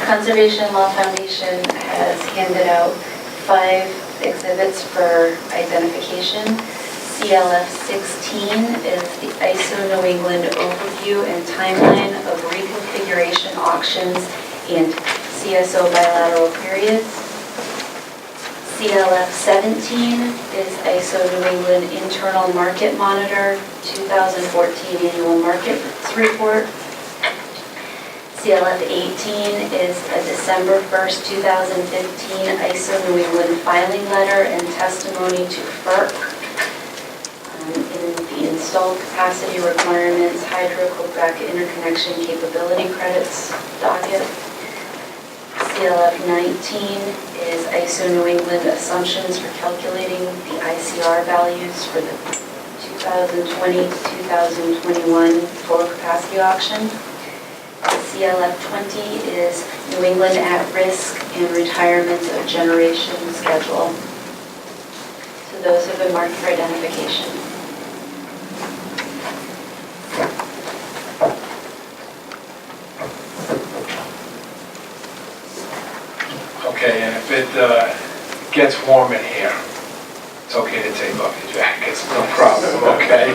Conservation Law Foundation has handed out 5 exhibits for identification. CLF 16 is the ISO New England overview and timeline of reconfiguration auctions and CSO bilateral periods. CLF 17 is ISO New England Internal Market Monitor 2014 Annual Market Report. CLF 18 is a December 1st, 2015 ISO New England filing letter and testimony to FERC in the installed capacity requirements, hydro-Quebec interconnection capability credits docket. CLF 19 is ISO New England assumptions for calculating the ICR values for the 2020 to 2021 total capacity auction. CLF 20 is New England at risk and retirement of generation schedule. So those have been marked for identification. Okay, and if it gets warm in here, it's okay to take off your jackets, no problem, okay?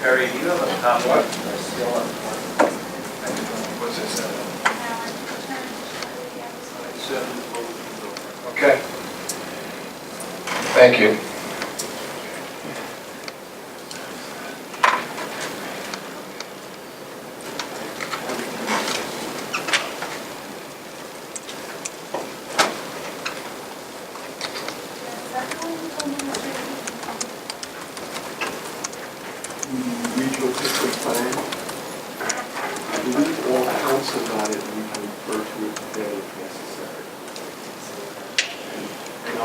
Harry, do you have a what? What's this? Okay. Thank you. Regional district plan. I believe all council got it, and we can refer to it today if necessary. And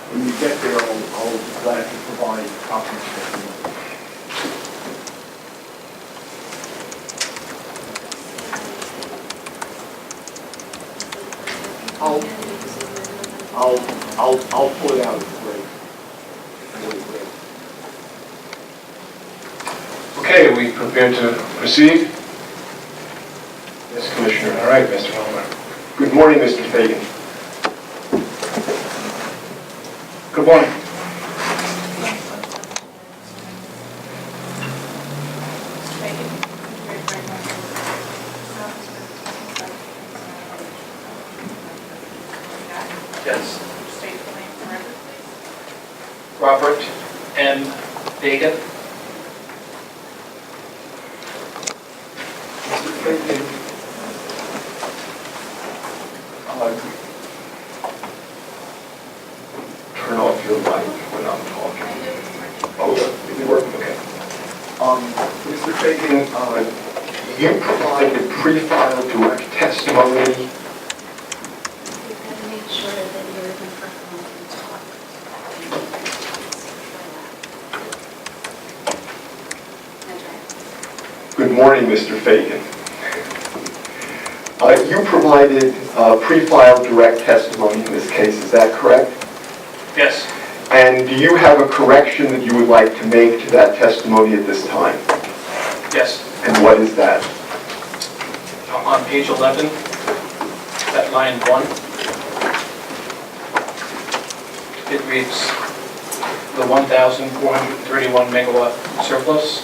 when you get there, I'll be glad to provide copies of it. I'll pull it out of the break. Okay, are we prepared to proceed? Yes, Commissioner. All right, Mr. Homer. Good morning, Mr. Fagan. Good morning. Yes. State the name for record, please. Robert M. Fagan. Mr. Fagan, turn off your mic when I'm talking. Oh, is it working? Okay. Mr. Fagan, you provided pre-filed direct testimony. You've got to make sure that you're in the microphone and talk. That's right. Good morning, Mr. Fagan. You provided pre-filed direct testimony in this case, is that correct? Yes. And do you have a correction that you would like to make to that testimony at this time? Yes. And what is that? On page 11, at line 1, it reads, the 1,431 megawatt surplus.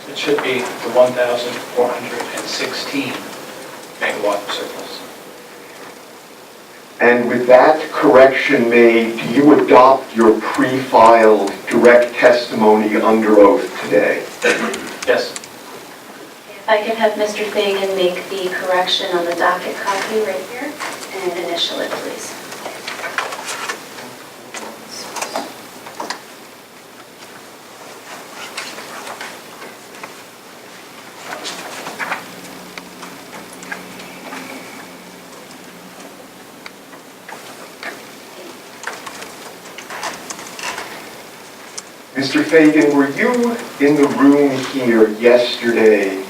It should be the 1,416 megawatt surplus. And with that correction made, do you adopt your pre-filed direct testimony under oath today? Yes. If I could have Mr. Fagan make the correction on the docket copy right here and initial it, please. Mr. Fagan, were you in the room here yesterday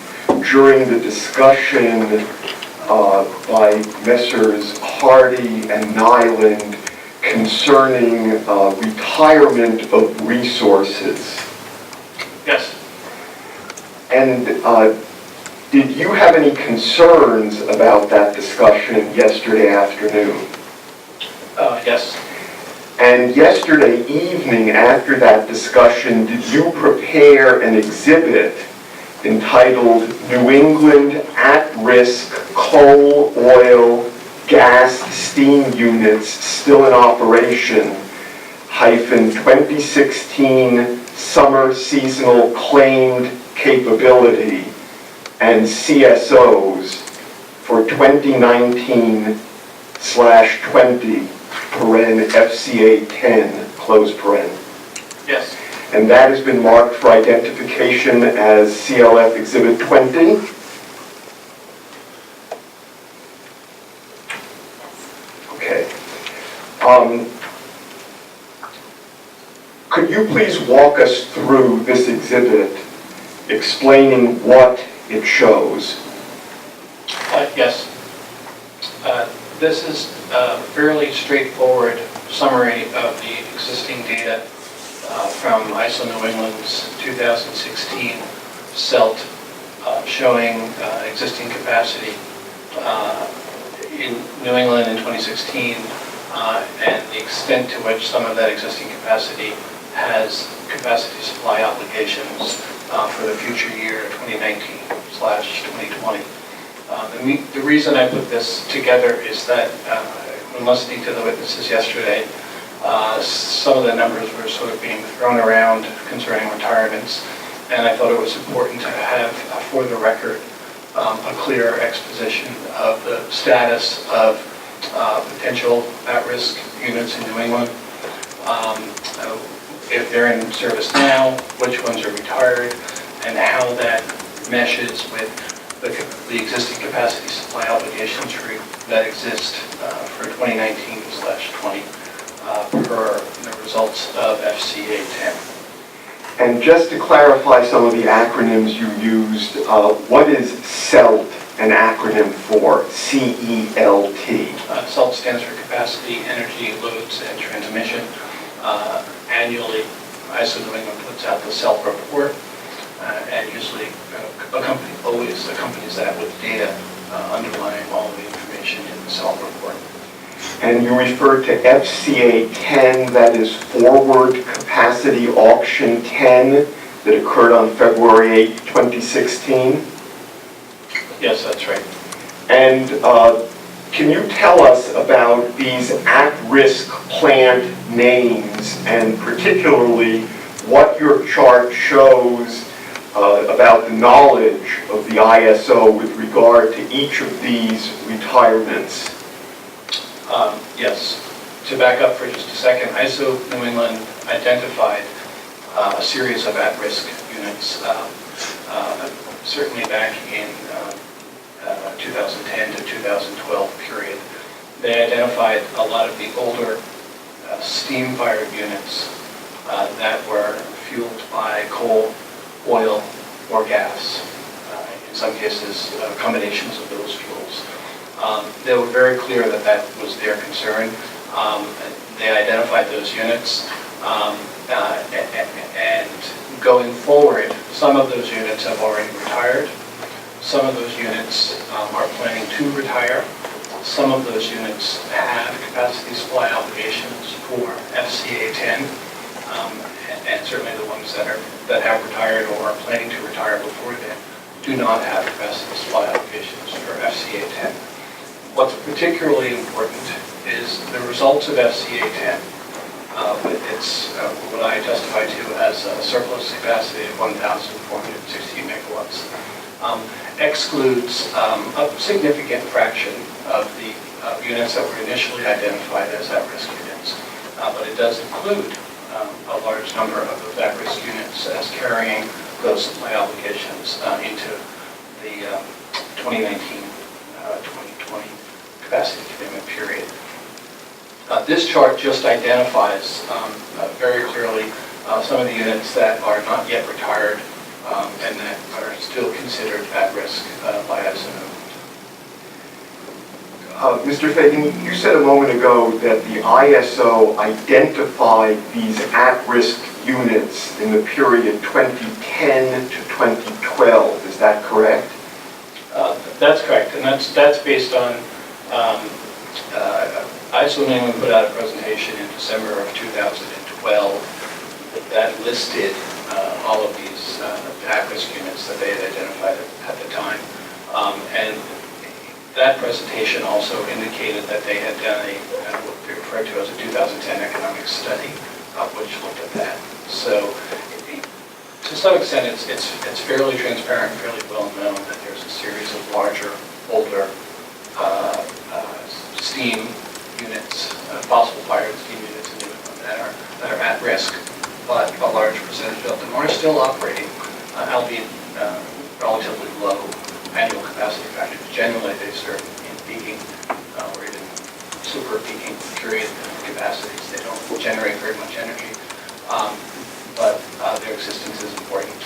during the discussion by Messrs. Hardy and Nyland concerning retirement of resources? Yes. And did you have any concerns about that discussion yesterday afternoon? Yes. And yesterday evening, after that discussion, did you prepare an exhibit entitled New England At-Risk Coal, Oil, Gas, Steam Units Still in Operation, -2016 Summer Seasonal Claimed Capability and CSOs for 2019/20, FCA 10, close paren. Yes. And that has been marked for identification as CLF Exhibit 20. Okay. Could you please walk us through this exhibit, explaining what it shows? Yes. This is a fairly straightforward summary of the existing data from ISO New England's 2016 CELT showing existing capacity in New England in 2016 and the extent to which some of that existing capacity has capacity supply obligations for the future year 2019/2020. The reason I put this together is that when listening to the witnesses yesterday, some of the numbers were sort of being thrown around concerning retirements, and I thought it was important to have, for the record, a clear exposition of the status of potential at-risk units in New England. If they're in service now, which ones are retired, and how that meshes with the existing capacity supply obligations that exist for 2019/20 per the results of FCA 10. And just to clarify some of the acronyms you used, what is CELT an acronym for? CELT. CELT stands for Capacity, Energy, Loads, and Transmission. Annually, ISO New England puts out the CELT report, and usually always accompanies that with data underlying all the information in the CELT report. And you referred to FCA 10, that is Forward Capacity Auction 10, that occurred on February 8, 2016? Yes, that's right. And can you tell us about these at-risk plant names, and particularly what your chart shows about the knowledge of the ISO with regard to each of these retirements? Yes. To back up for just a second, ISO New England identified a series of at-risk units, certainly back in 2010 to 2012 period. They identified a lot of the older steam-fired units that were fueled by coal, oil, or gas. In some cases, combinations of those fuels. They were very clear that that was their concern. They identified those units, and going forward, some of those units have already retired. Some of those units are planning to retire. Some of those units have capacity supply obligations for FCA 10, and certainly the ones that have retired or are planning to retire before then do not have capacity supply obligations for FCA 10. What's particularly important is the results of FCA 10 with its, what I justify to as a surplus capacity of 1,460 megawatts, excludes a significant fraction of the units that were initially identified as at-risk units. But it does include a large number of those at-risk units as carrying those supply obligations into the 2019-2020 capacity commitment period. This chart just identifies very clearly some of the units that are not yet retired and that are still considered at risk by ISO. Mr. Fagan, you said a moment ago that the ISO identified these at-risk units in the period 2010 to 2012. that's based on, ISO New England put out a presentation in December of 2012 that listed all of these at-risk units that they had identified at the time. And that presentation also indicated that they had done what they referred to as a 2010 economic study, which looked at that. So to some extent, it's fairly transparent, fairly well known that there's a series of larger, older steam units, fossil-fired steam units in New England that are at risk, but a large percentage of them are still operating, albeit relatively low annual capacity factors. Generally, they serve in peaking or even super peaking period capacities. They don't generate very much energy, but their existence is important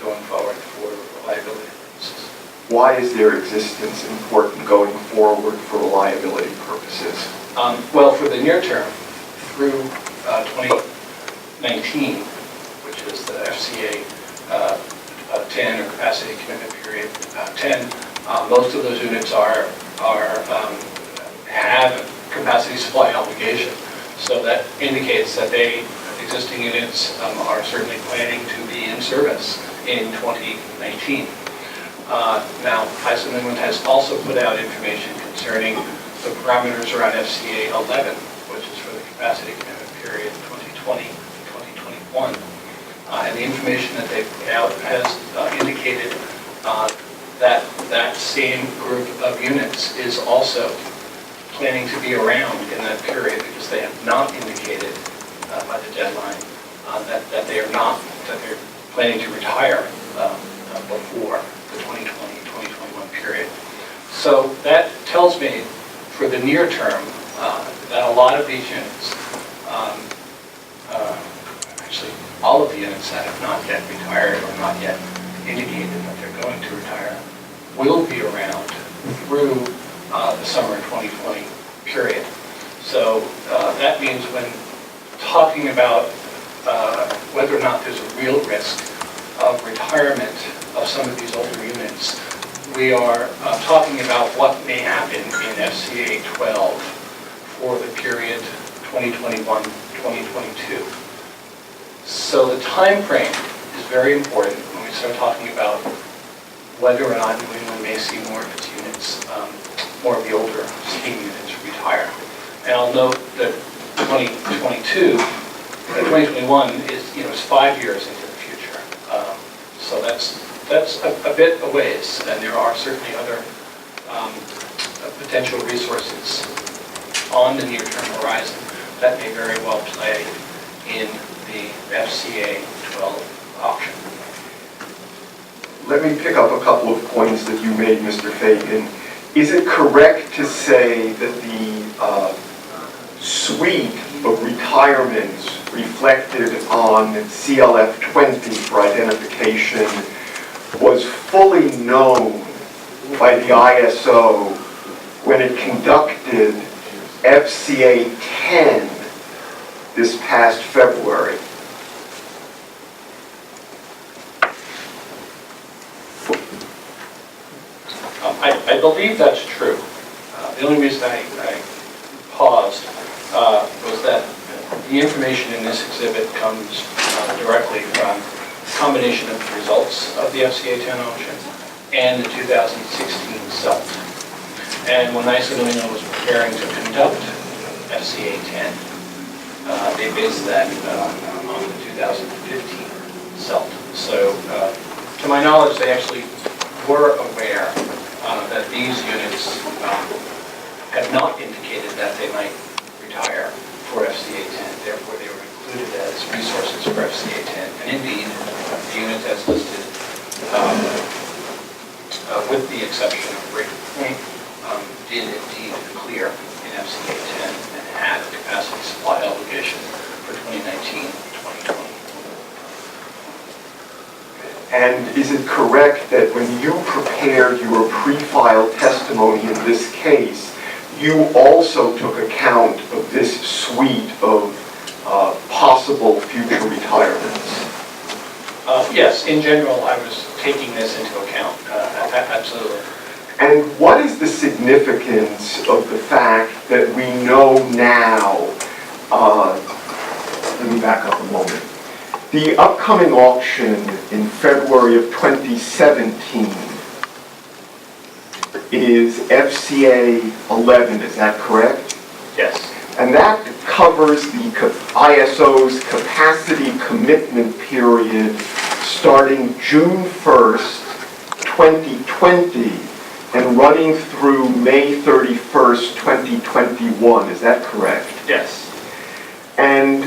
going forward for reliability purposes. Why is their existence important going forward for reliability purposes? Well, for the near term, through 2019, which is the FCA 10 or capacity commitment period 10, most of those units have capacity supply obligation. So that indicates that existing units are certainly planning to be in service in 2019. Now, ISO New England has also put out information concerning the parameters around FCA 11, which is for the capacity commitment period 2020-2021. And the information that they've put out has indicated that that same group of units is also planning to be around in that period, because they have not indicated by the deadline that they're planning to retire before the 2020-2021 period. So that tells me, for the near term, that a lot of these units, actually all of the units that have not yet retired or not yet indicated that they're going to retire, will be around through the summer 2020 period. So that means when talking about whether or not there's a real risk of retirement of some of these older units, we are talking about what may happen in FCA 12 for the period 2021-2022. So the time frame is very important when we start talking about whether or not New England may see more of its units, more of the older steam units retire. And I'll note that 2021 is 5 years into the future. So that's a bit a ways, and there are certainly other potential resources on the near-term horizon that may very well play in the FCA 12 option. Let me pick up a couple of points that you made, Mr. Fagan. Is it correct to say that the suite of retirements reflected on CLF 20 for identification was fully known by the ISO when it conducted FCA 10 this past February? I believe that's true. The only reason I paused was that the information in this exhibit comes directly from a combination of the results of the FCA 10 auction and the 2016 SELT. And when ISO New England was preparing to conduct FCA 10, they based that on the 2015 SELT. So, to my knowledge, they actually were aware that these units had not indicated that they might retire for FCA 10. Therefore, they were included as resources for FCA 10. And indeed, the unit as listed, with the exception of Breaker Point, did indeed clear in FCA 10 and had a capacity supply obligation for 2019-2020. And is it correct that when you prepared your pre-file testimony in this case, you also took account of this suite of possible future retirements? Yes, in general, I was taking this into account, absolutely. And what is the significance of the fact that we know now, let me back up a moment. The upcoming auction in February of 2017 is FCA 11, is that correct? Yes. And that covers the ISO's capacity commitment period starting June 1st, 2020, and running through May 31st, 2021. Is that correct? Yes. And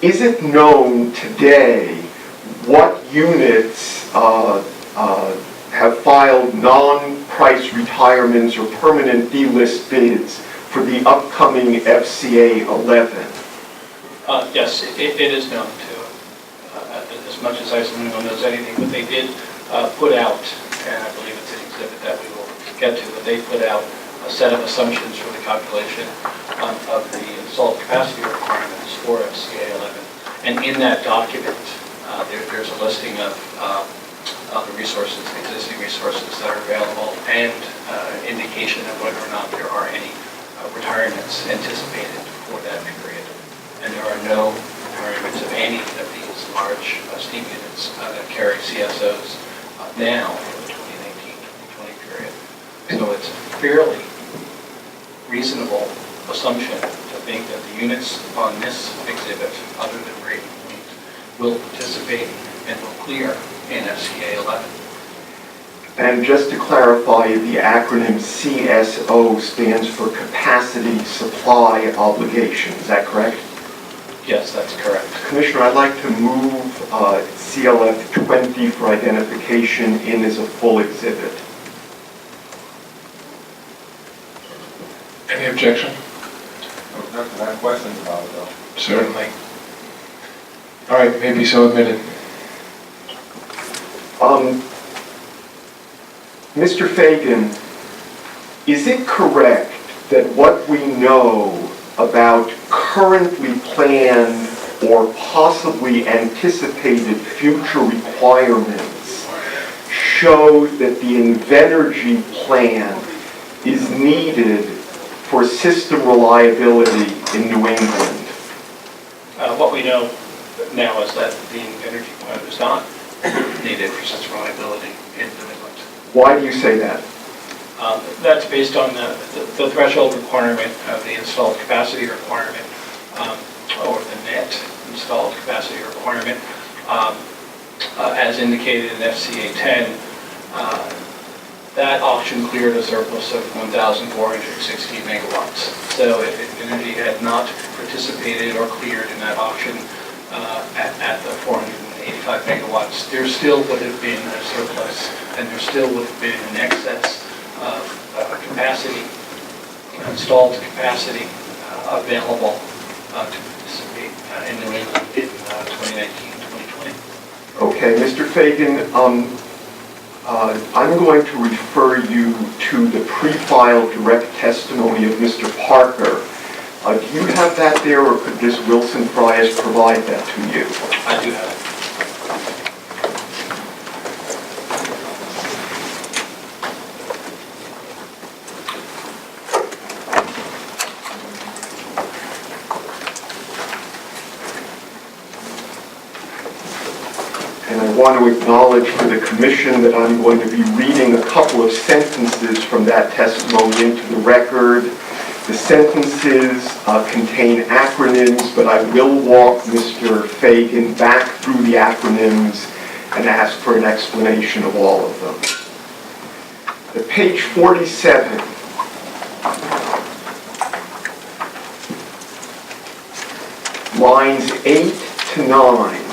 is it known today what units have filed non-price retirements or permanent delist bids for the upcoming FCA 11? Yes, it is known to, as much as ISO knows anything, but they did put out, and I believe it's an exhibit that we will get to, but they put out a set of assumptions for the calculation of the installed capacity requirements for FCA 11. And in that document, there's a listing of the resources, existing resources that are available, and indication of whether or not there are any retirements anticipated for that period. And there are no retirements of any of these large steam units that carry CSOs now for the 2019-2020 period. So it's a fairly reasonable assumption to think that the units on this exhibit, other than Brady Point, will participate and will clear in FCA 11. And just to clarify, the acronym CSO stands for Capacity Supply Obligation, is that correct? Yes, that's correct. Commissioner, I'd like to move CLF 20 for identification in as a full exhibit. Any objection? I have questions about it though. Certainly. All right, maybe so admitted. Mr. Fagan, is it correct that what we know about currently planned or possibly anticipated future requirements show that the Invenergy plan is needed for system reliability in New England? What we know now is that the energy plan is not needed for system reliability in New England. Why do you say that? That's based on the threshold requirement of the installed capacity requirement, or the net installed capacity requirement, as indicated in FCA 10. That auction cleared a surplus of 1,460 megawatts. So if Invenergy had not participated or cleared in that auction at the 485 megawatts, there still would have been a surplus, and there still would have been an excess of capacity, installed capacity available to participate in New England in 2019-2020. Okay, Mr. Fagan, I'm going to refer you to the pre-filed direct testimony of Mr. Parker. Do you have that there, or could Ms. Wilson-Fries provide that to you? I do have it. And I want to acknowledge for the commission that I'm going to be reading a couple of sentences from that testimony into the record. The sentences contain acronyms, but I will walk Mr. Fagan back through the acronyms and ask for an explanation of all of them. At page 47, lines 8 to 9,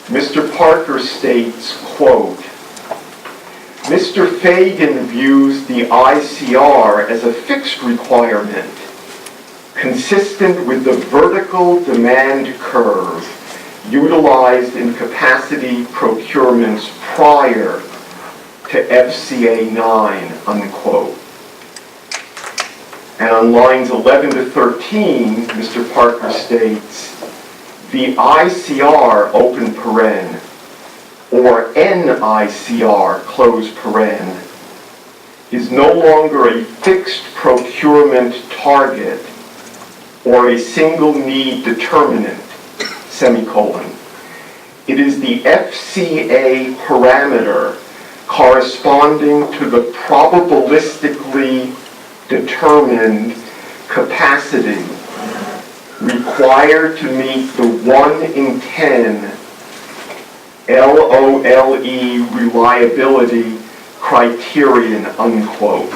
Mr. Parker states, quote, Mr. Fagan views the ICR as a fixed requirement, consistent with the vertical demand curve utilized in capacity procurements prior to FCA 9, unquote. And on lines 11 to 13, Mr. Parker states, the ICR, open paren, or NICR, close paren, is no longer a fixed procurement target or a single need determinant, semicolon. It is the FCA parameter corresponding to the probabilistically determined capacity required to meet the 1 in 10 LOLE reliability criterion, unquote.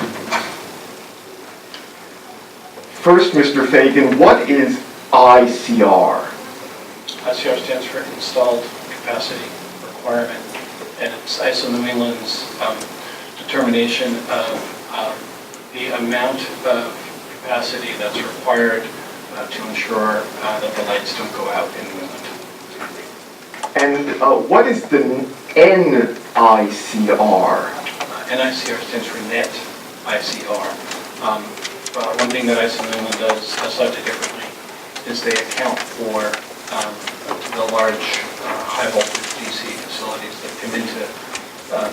First, Mr. Fagan, what is ICR? ICR stands for Installed Capacity Requirement, and it's ISO New England's determination of the amount of capacity that's required to ensure that the lights don't go out in New England. And what is the NICR? NICR stands for Net ICR. One thing that ISO New England does slightly differently is they account for the large high voltage DC facilities that come into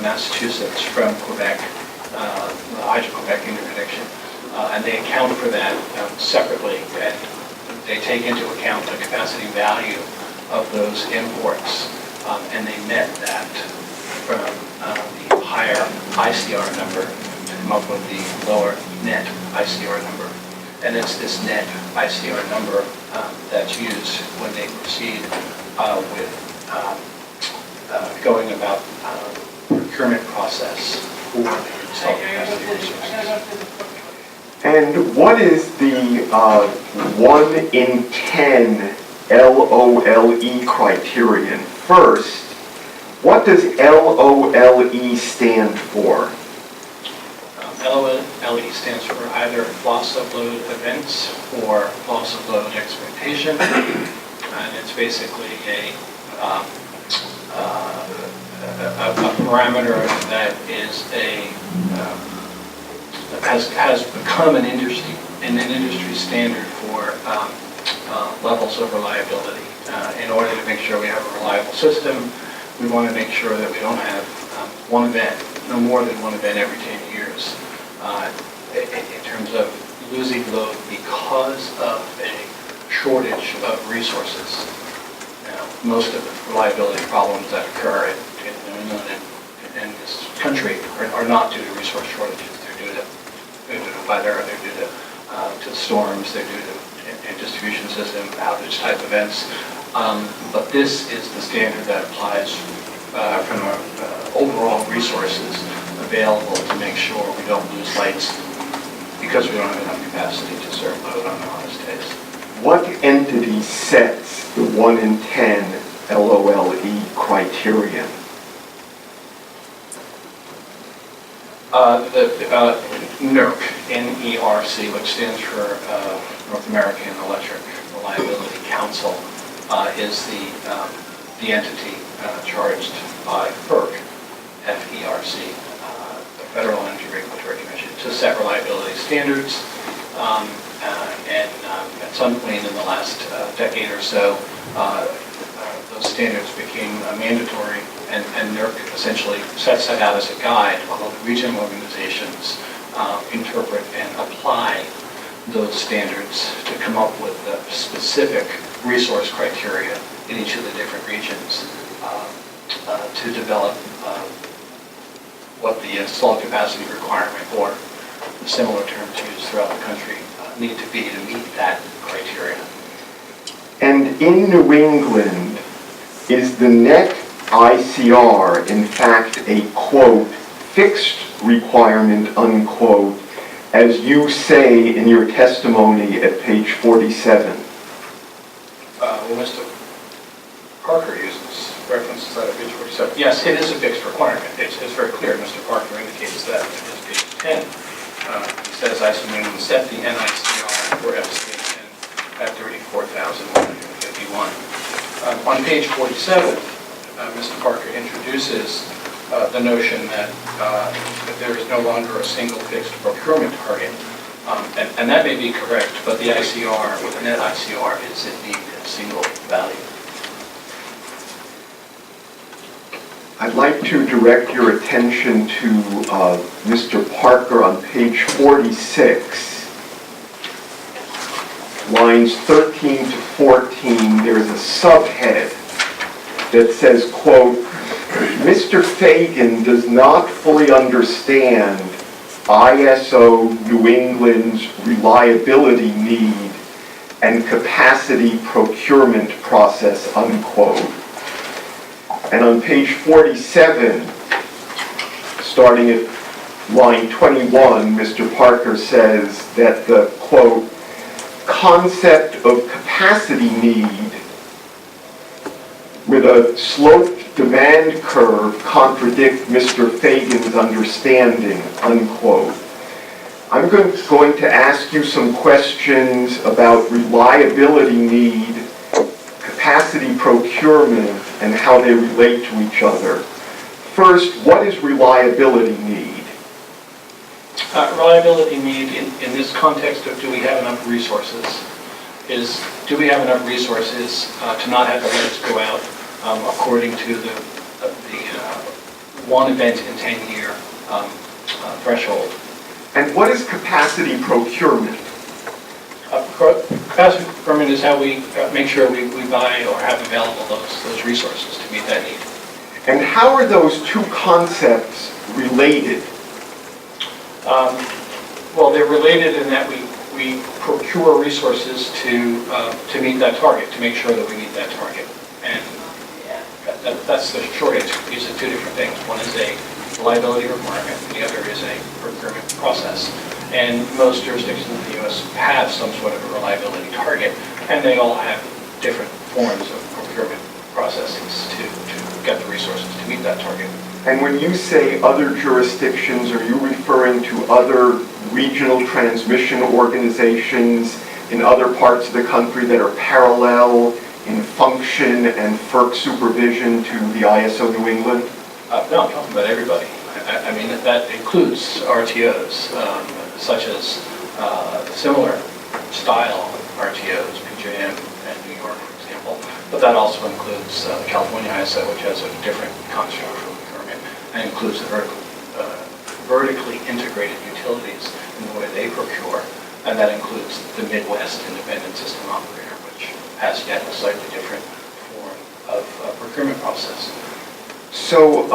Massachusetts from Quebec, the Hydro-Quebec interconnection, and they account for that separately, and they take into account the capacity value of those imports, and they net that from the higher ICR number to come up with the lower net ICR number. And it's this net ICR number that's used when they proceed with going about procurement process for the installed capacity resources. And what is the 1 in 10 LOLE criterion? First, what does LOLE stand for? LOLE stands for either loss of load events or loss of load expectation, and it's basically a parameter that is has become an industry standard for levels of reliability. In order to make sure we have a reliable system, we want to make sure that we don't have one event, no more than one event every 10 years. In terms of losing load because of a shortage of resources. Now, most of the reliability problems that occur in New England and this country are not due to resource shortages. They're due to weather, they're due to storms, they're due to distribution system outage type events. But this is the standard that applies from our overall resources available to make sure we don't lose lights because we don't have enough capacity to serve load on the hottest days. What entity sets the 1 in 10 LOLE criterion? NERC, N-E-R-C, which stands for North American Electric Reliability Council, is the entity charged by FERC, F-E-R-C, the Federal Energy Regulatory Commission, to set reliability standards. And at some point in the last decade or so, those standards became mandatory, and NERC essentially sets that out as a guide, although the regional organizations interpret and apply those standards to come up with the specific resource criteria in each of the different regions to develop what the installed capacity requirement, or the similar terms used throughout the country, need to be to meet that criteria. And in New England, is the net ICR in fact a, quote, fixed requirement, unquote, as you say in your testimony at page 47? Well, Mr. Parker uses references that at page 47. Yes, it is a fixed requirement. It's very clear. Mr. Parker indicates that at page 10. He says ISO New England set the NICR for FCA 10 at 34,151. On page 47, Mr. Parker introduces the notion that there is no longer a single fixed procurement target. And that may be correct, but the ICR, with the net ICR, is indeed a single value. I'd like to direct your attention to Mr. Parker on page 46, lines 13 to 14. There's a subhead that says, quote, Mr. Fagan does not fully understand ISO New England's reliability need and capacity procurement process, unquote. And on page 47, starting at line 21, Mr. Parker says that the, quote, concept of capacity need with a sloped demand curve contradict Mr. Fagan's understanding, unquote. I'm going to ask you some questions about reliability need, capacity procurement, and how they relate to each other. First, what is reliability need? Reliability need in this context of do we have enough resources is do we have enough resources to not have the lights go out according to the one event in 10-year threshold. And what is capacity procurement? Capacity procurement is how we make sure we buy or have available those resources to meet that need. And how are those two concepts related? Well, they're related in that we procure resources to meet that target, to make sure that we meet that target. And that's the short answer. These are two different things. One is a reliability requirement, and the other is a procurement process. And most jurisdictions in the U.S. have some sort of a reliability target, and they all have different forms of procurement processes to get the resources to meet that target. And when you say other jurisdictions, are you referring to other regional transmission organizations in other parts of the country that are parallel in function and FERC supervision to the ISO New England? No, I'm talking about everybody. I mean, that includes RTOs, such as similar style RTOs, PJM and New York, for example. But that also includes the California ISO, which has a different construct for procurement, and includes the vertically integrated utilities in the way they procure, and that includes the Midwest Independent System Operator, which has yet a slightly different form of procurement process. So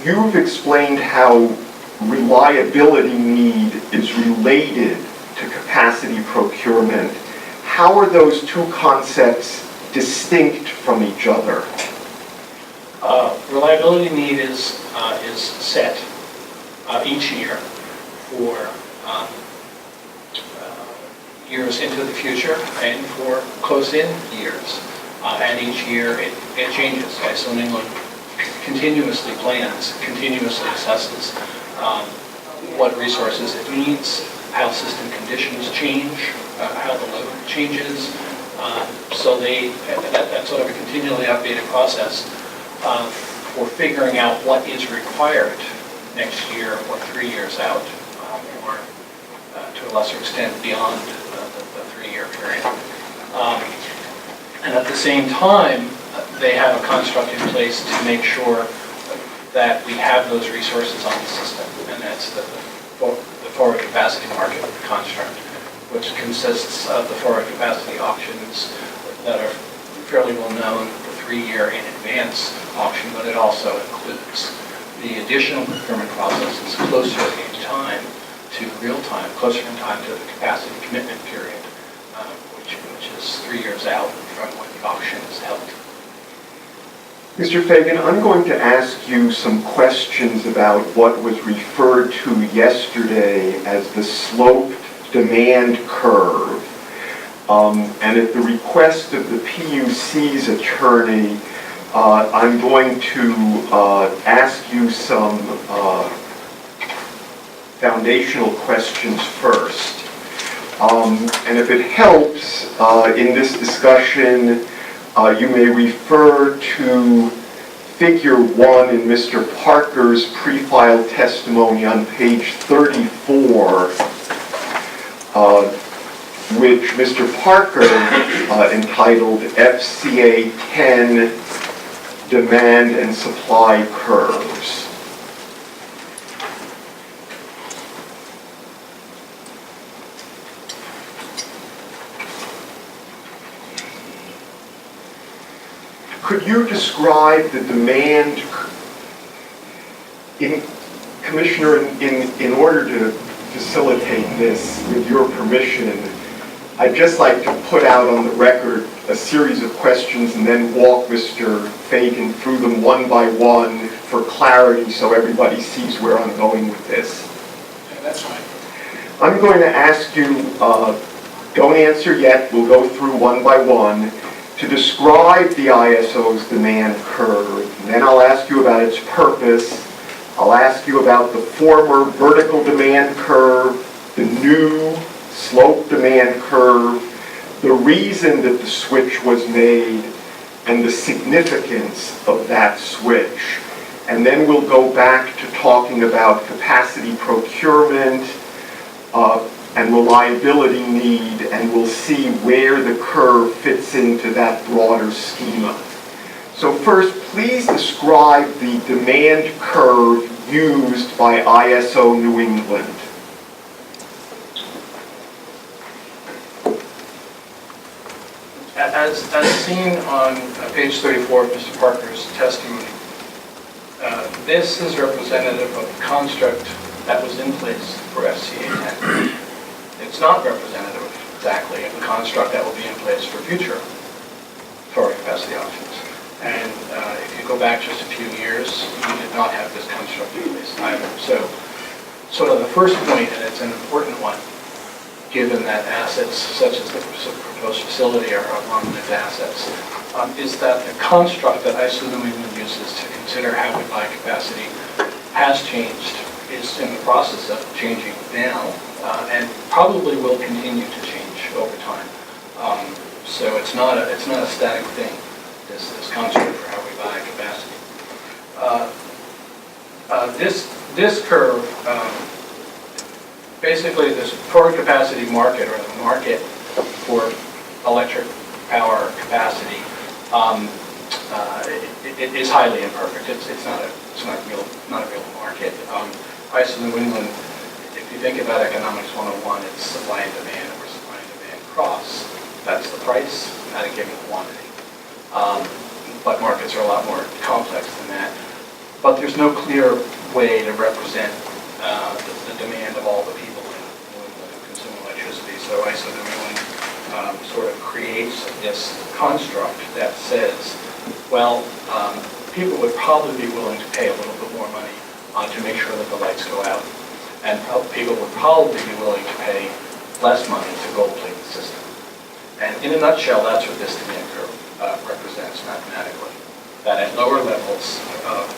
you've explained how reliability need is related to capacity procurement. How are those two concepts distinct from each other? Reliability need is set each year for years into the future and for close-in years. And each year it changes. ISO New England continuously plans, continuously assesses what resources it needs, how system conditions change, how the load changes. So that's sort of a continually updated process for figuring out what is required next year or 3 years out, or to a lesser extent beyond the 3-year period. And at the same time, they have a construct in place to make sure that we have those resources on the system, and that's the forward capacity market construct, which consists of the forward capacity auctions that are fairly well known, the 3-year in advance auction, but it also includes the additional procurement processes closer in time to real time, closer in time to the capacity commitment period, which is 3 years out from when the auction is held. Mr. Fagan, I'm going to ask you some questions about what was referred to yesterday as the sloped demand curve. And at the request of the PUC's attorney, I'm going to ask you some foundational questions first. And if it helps in this discussion, you may refer to Figure 1 in Mr. Parker's pre-filed testimony on page 34, which Mr. Parker entitled FCA demand and supply curves. Could you describe the demand, Commissioner, in order to facilitate this, with your permission, I'd just like to put out on the record a series of questions and then walk Mr. Fagan through them one by one for clarity so everybody sees where I'm going with this. Yeah, that's fine. I'm going to ask you, don't answer yet, we'll go through one by one, to describe the ISO's demand curve. And then I'll ask you about its purpose. I'll ask you about the former vertical demand curve, the new slope demand curve, the reason that the switch was made, and the significance of that switch. And then we'll go back to talking about capacity procurement and reliability need, and we'll see where the curve fits into that broader schema. So first, please describe the demand curve used by ISO New England. As seen on page 34 of Mr. Parker's testimony, this is representative of the construct that was in place for FCA 10. It's not representative exactly of the construct that will be in place for future forward capacity options. And if you go back just a few years, we did not have this construct in place either. So sort of the first point, and it's an important one, given that assets such as the proposed facility are long-lived assets, is that the construct that ISO New England uses to consider how we buy capacity has changed, is in the process of changing now, and probably will continue to change over time. So it's not a static thing, this construct for how we buy capacity. This curve, basically this forward capacity market, or the market for electric power capacity, it is highly imperfect. It's not a real market. ISO New England, if you think about economics 101, it's supply and demand, or supply and demand cross. That's the price at a given quantity. But markets are a lot more complex than that. But there's no clear way to represent the demand of all the people in New England who consume electricity. So ISO New England sort of creates this construct that says, well, people would probably be willing to pay a little bit more money to make sure that the lights go out. And people would probably be willing to pay less money to gold plate the system. And in a nutshell, that's what this demand curve represents mathematically. That at lower levels of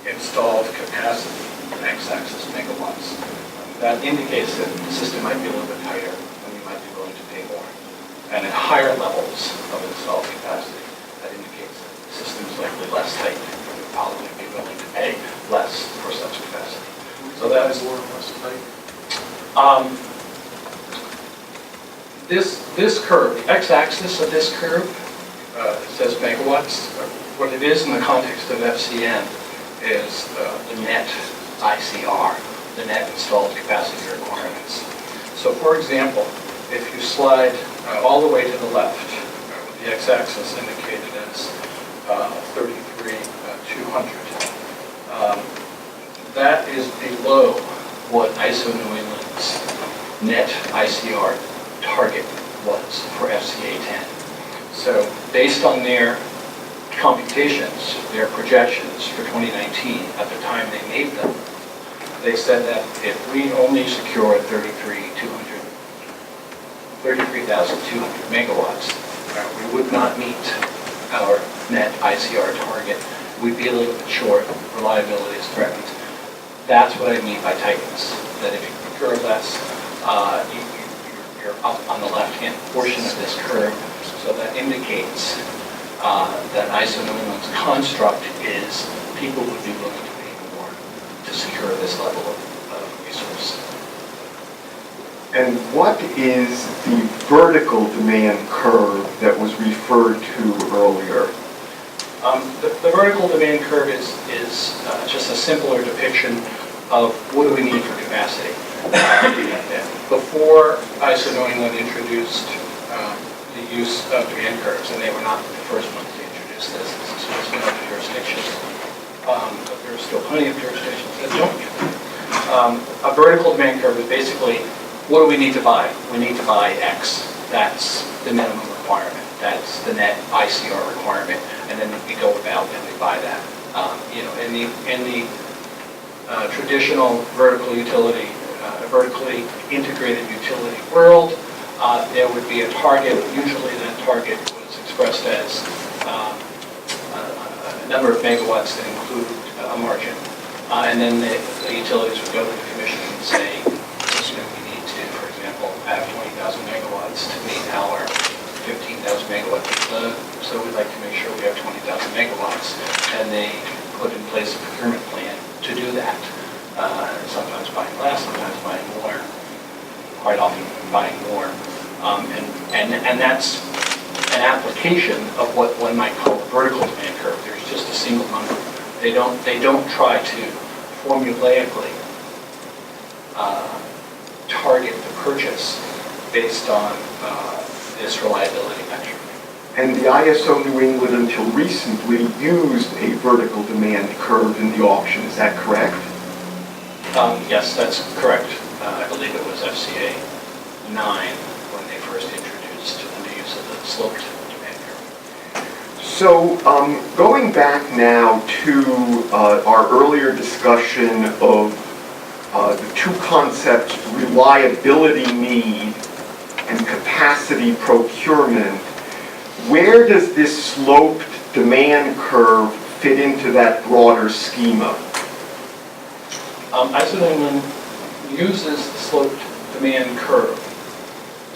installed capacity, x-axis megawatts, that indicates that the system might be a little bit tighter and we might be willing to pay more. And at higher levels of installed capacity, that indicates that the system is likely less tight and we'd probably be willing to pay less for such capacity. So that is more or less tight. This curve, the x-axis of this curve, it says megawatts. What it is in the context of FCN is the net ICR, the net installed capacity requirements. So for example, if you slide all the way to the left, with the x-axis indicated as 33,200, that is below what ISO New England's net ICR target was for FCA 10. So based on their computations, their projections for 2019, at the time they made them, they said that if we only secured 33,200 megawatts, we would not meet our net ICR target. We'd be a little bit short. Reliability is threatened. That's what I mean by tightness. That if you procure less, you're up on the left-hand portion of this curve. So that indicates that ISO New England's construct is people would be willing to pay more to secure this level of resource. And what is the vertical demand curve that was referred to earlier? The vertical demand curve is just a simpler depiction of what do we need for capacity. Before ISO 91 introduced the use of demand curves, and they were not the first ones to introduce this, this was in other jurisdictions, but there are still plenty of jurisdictions that don't use it. A vertical demand curve is basically, what do we need to buy? We need to buy X. That's the minimum requirement. That's the net ICR requirement, and then we go about and we buy that. In the traditional vertically integrated utility world, there would be a target. Usually, that target was expressed as a number of megawatts that include a margin, and then the utilities would go to the commission and say, we need to, for example, have 20,000 megawatts to meet our 15,000 megawatt load, so we'd like to make sure we have 20,000 megawatts, and they put in place a procurement plan to do that. Sometimes buying less, sometimes buying more, quite often buying more, and that's an application of what one might call a vertical demand curve. There's just a single number. They don't try to formulaically target the purchase based on this reliability measure. And the ISO New England until recently used a vertical demand curve in the auction, is that correct? Yes, that's correct. I believe it was FCA 9 when they first introduced the use of the sloped demand curve. So going back now to our earlier discussion of the two concepts, reliability need and capacity procurement, where does this sloped demand curve fit into that broader schema? ISO 91 uses the sloped demand curve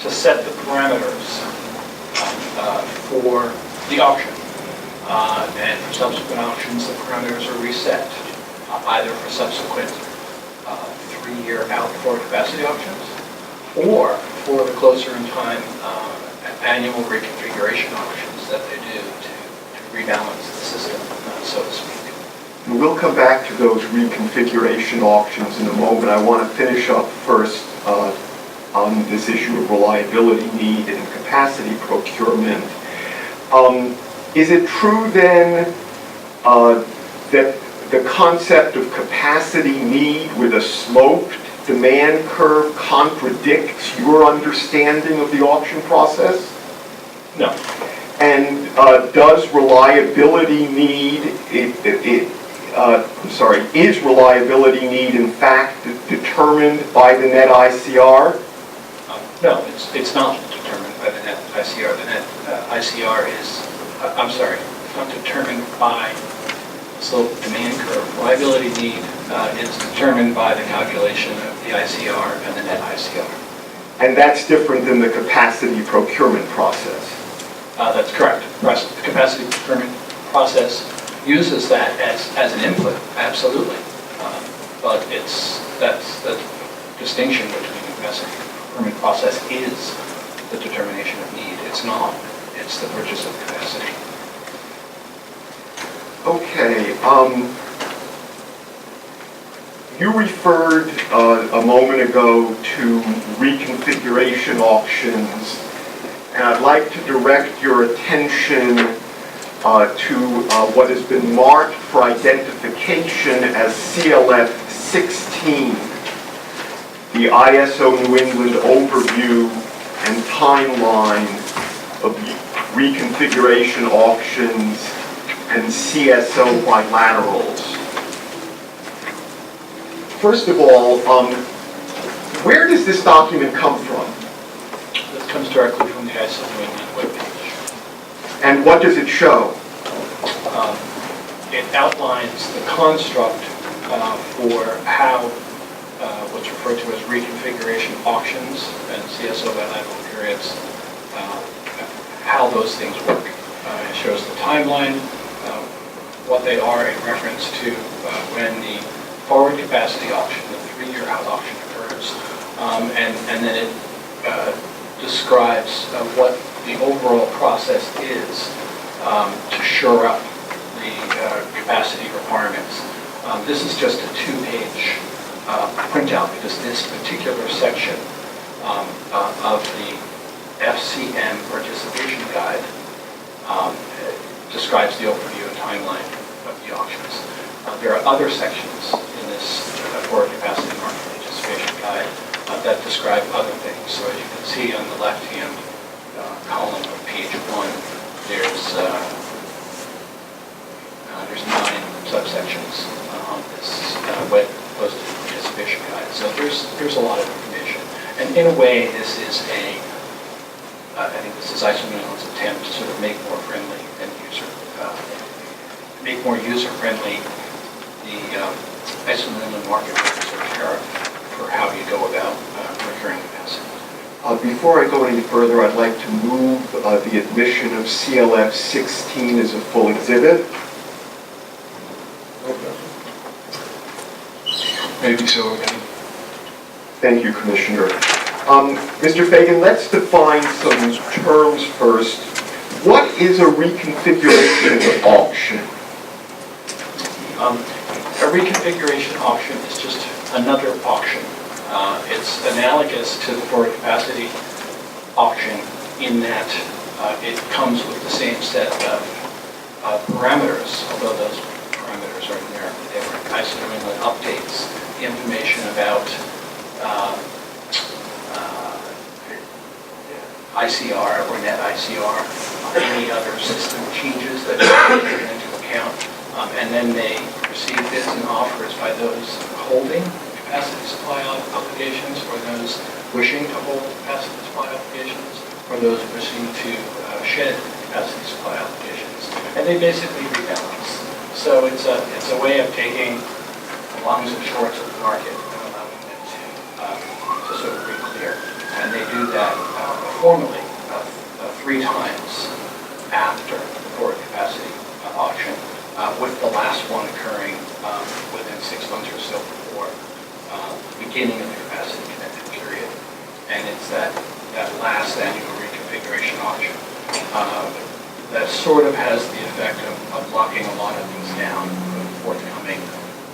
to set the parameters for the auction. And for subsequent auctions, the parameters are reset, either for subsequent 3-year out for capacity auctions, or for the closer in time annual reconfiguration auctions that they do to rebalance the system, so to speak. And we'll come back to those reconfiguration auctions in a moment. I want to finish up first on this issue of reliability need and capacity procurement. Is it true then that the concept of capacity need with a sloped demand curve contradicts your understanding of the auction process? No. And does reliability need, is reliability need in fact determined by the net ICR? No, it's not determined by the net ICR. The net ICR is, it's not determined by the slope demand curve. Reliability need is determined by the calculation of the ICR and the net ICR. And that's different than the capacity procurement process? That's correct. The capacity procurement process uses that as an input, absolutely. But that's the distinction between the capacity procurement process is the determination of need. It's not. It's the purchase of capacity. Okay. You referred a moment ago to reconfiguration auctions, and I'd like to direct your attention to what has been marked for identification as CLF 16, the ISO New England overview and timeline of reconfiguration auctions and CSO bilaterals. First of all, where does this document come from? This comes directly from the ISO New England webpage. And what does it show? It outlines the construct for how what's referred to as reconfiguration auctions and CSO bilateral periods, how those things work. It shows the timeline, what they are in reference to when the forward capacity auction, the 3-year out auction occurs, And then it describes what the overall process is to shore up the capacity requirements. This is just a two-page printout because this particular section of the FCM participation guide describes the overview and timeline of the auctions. There are other sections in this forward capacity market participation guide that describe other things. So as you can see on the left-hand column of page 1, there's 9 subsections on this web posted participation guide. So there's a lot of information. And in a way, this is I think this is ISO-New-England's attempt to sort of make more friendly and make more user-friendly the ISO-New-England market sort of tariff for how you go about procuring capacity. Before I go any further, I'd like to move the admission of CLF 16 as a full exhibit. Maybe so again. Thank you, Commissioner. Mr. Fagan, let's define some terms first. What is a reconfiguration auction? A reconfiguration auction is just another auction. It's analogous to the forward capacity auction in that it comes with the same set of parameters, although those parameters are numerically different. ISO-New-England updates the information about ICR or net ICR, any other system changes that are taken into account, and then they receive bids and offers by those holding capacity supply obligations, or those wishing to hold capacity supply obligations, or those wishing to shed capacity supply obligations, and they basically rebalance. So it's a way of taking the longs and shorts of the market and allowing them to sort of re-clear. And they do that formally 3 times after the forward capacity auction, with the last one occurring within 6 months or so before the beginning of the capacity commitment period. And it's that last annual reconfiguration auction that sort of has the effect of locking a lot of things down for the forthcoming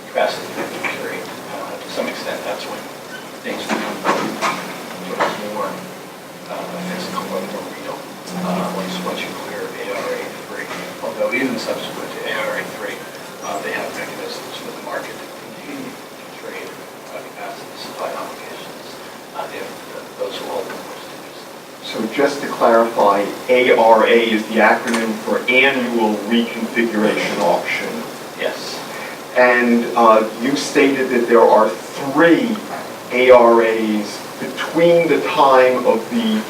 capacity commitment period. To some extent, that's when things become sort of more physical or more real once you clear ARA 3. Although even subsequent to ARA 3, they have mechanisms for the market to continue to trade capacity supply obligations if those who hold them wish to do so. So just to clarify, ARA is the acronym for Annual Reconfiguration Auction. Yes. And you stated that there are 3 ARAs between the time of the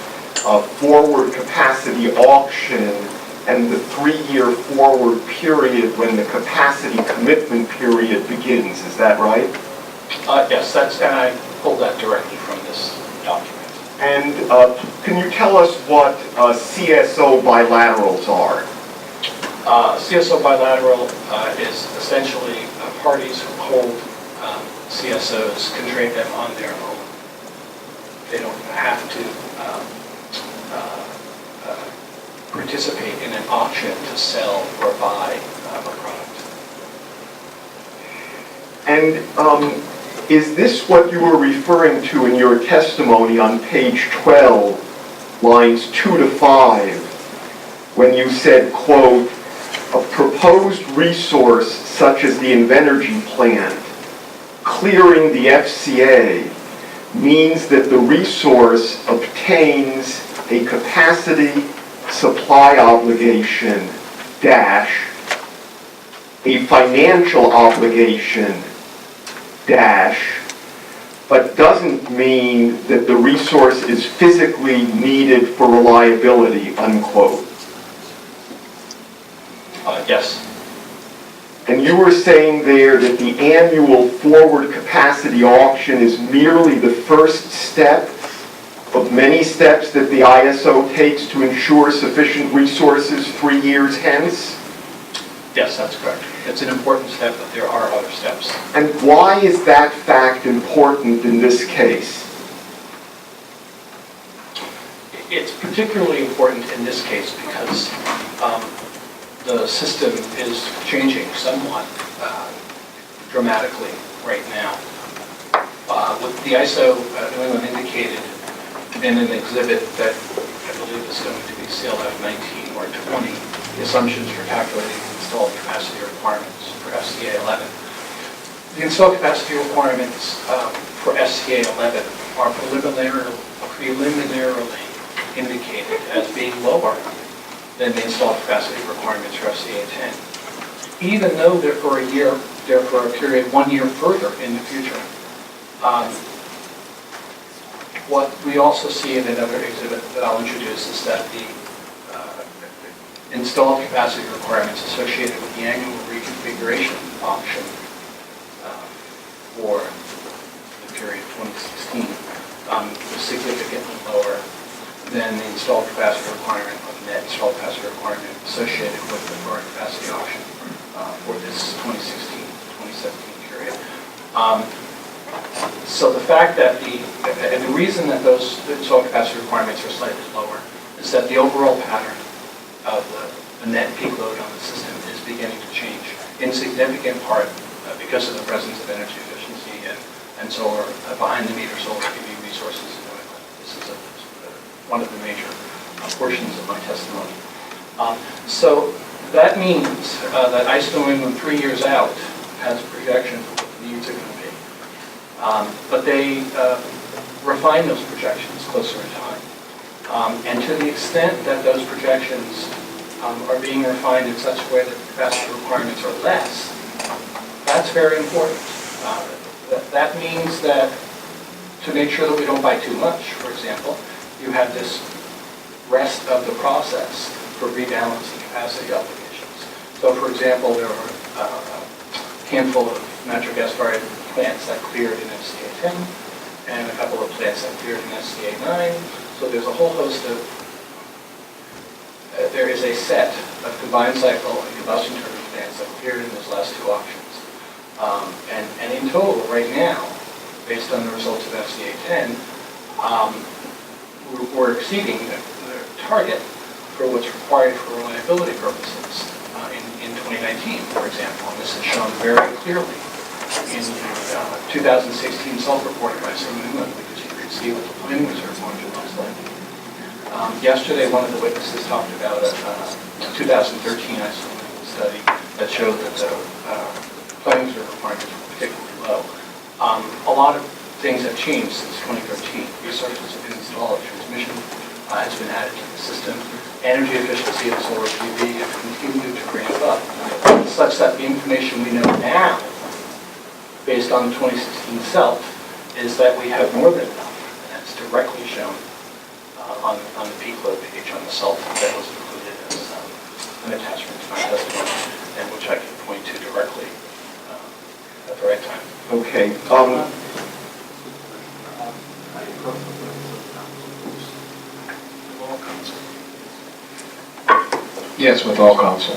forward capacity auction and the 3-year forward period when the capacity commitment period begins. Is that right? Yes, and I pulled that directly from this document. And can you tell us what CSO bilaterals are? CSO bilateral is essentially parties who hold CSOs can trade them on their own. They don't have to participate in an auction to sell or buy a product. And is this what you were referring to in your testimony on page 12, lines 2 to 5, when you said, quote, a proposed resource such as the Invenergy plant clearing the FCA means that the resource obtains a capacity supply obligation dash a financial obligation dash, but doesn't mean that the resource is physically needed for reliability, unquote. Yes. And you were saying there that the annual forward capacity auction is merely the first step of many steps that the ISO takes to ensure sufficient resources 3 years hence? Yes, that's correct. It's an important step, but there are other steps. And why is that fact important in this case? It's particularly important in this case because the system is changing somewhat dramatically right now. With the ISO, New England indicated in an exhibit that I believe is going to be CLF 19 or 20, the assumptions for calculating installed capacity requirements for SCA 11. The installed capacity requirements for SCA 11 are preliminarily indicated as being lower than the installed capacity requirements for SCA 10, even though they're for a period 1 year further in the future. What we also see in another exhibit that I'll introduce is that the installed capacity requirements associated with the annual reconfiguration option for the period 2016 was significantly lower than the installed capacity requirement or the net installed capacity requirement associated with the current capacity option for this 2016-2017 period. So the fact that and the reason that those installed capacity requirements are slightly lower is that the overall pattern of the net peak load on the system is beginning to change in significant part because of the presence of energy efficiency and solar, behind-the-meter solar PV resources in New England. This is one of the major portions of my testimony. So that means that ISO New England 3 years out has a projection for what the needs are going to be. But they refine those projections closer in time. And to the extent that those projections are being refined in such a way that the capacity requirements are less, that's very important. That means that to make sure that we don't buy too much, for example, you have this rest of the process for rebalancing capacity obligations. So for example, there are a handful of natural gas-fired plants that cleared in SCA 10 and a couple of plants that cleared in SCA 9. So there's a whole host of, there is a set of combined cycle and combustion turbine plants that cleared in those last two auctions. And in total, right now, based on the results of SCA 10, we're exceeding the target for what's required for reliability purposes in 2019, for example. And this is shown very clearly in the 2016 self-report by ISO New England, because you can see what the planning reserve margin looks like. Yesterday, one of the witnesses talked about a 2013 ISO New England study that showed that the planning reserve requirements were particularly low. A lot of things have changed since 2013. Resources have been installed, transmission has been added to the system, energy efficiency of solar PV has continued to ramp up, such that the information we know now, based on the 2016 SELF, is that we have more than enough, and that's directly shown on the peak load page on the SELF that was included as an attachment to my testimony, and which I can point to directly at the right time. Okay. Yes, with all counsel.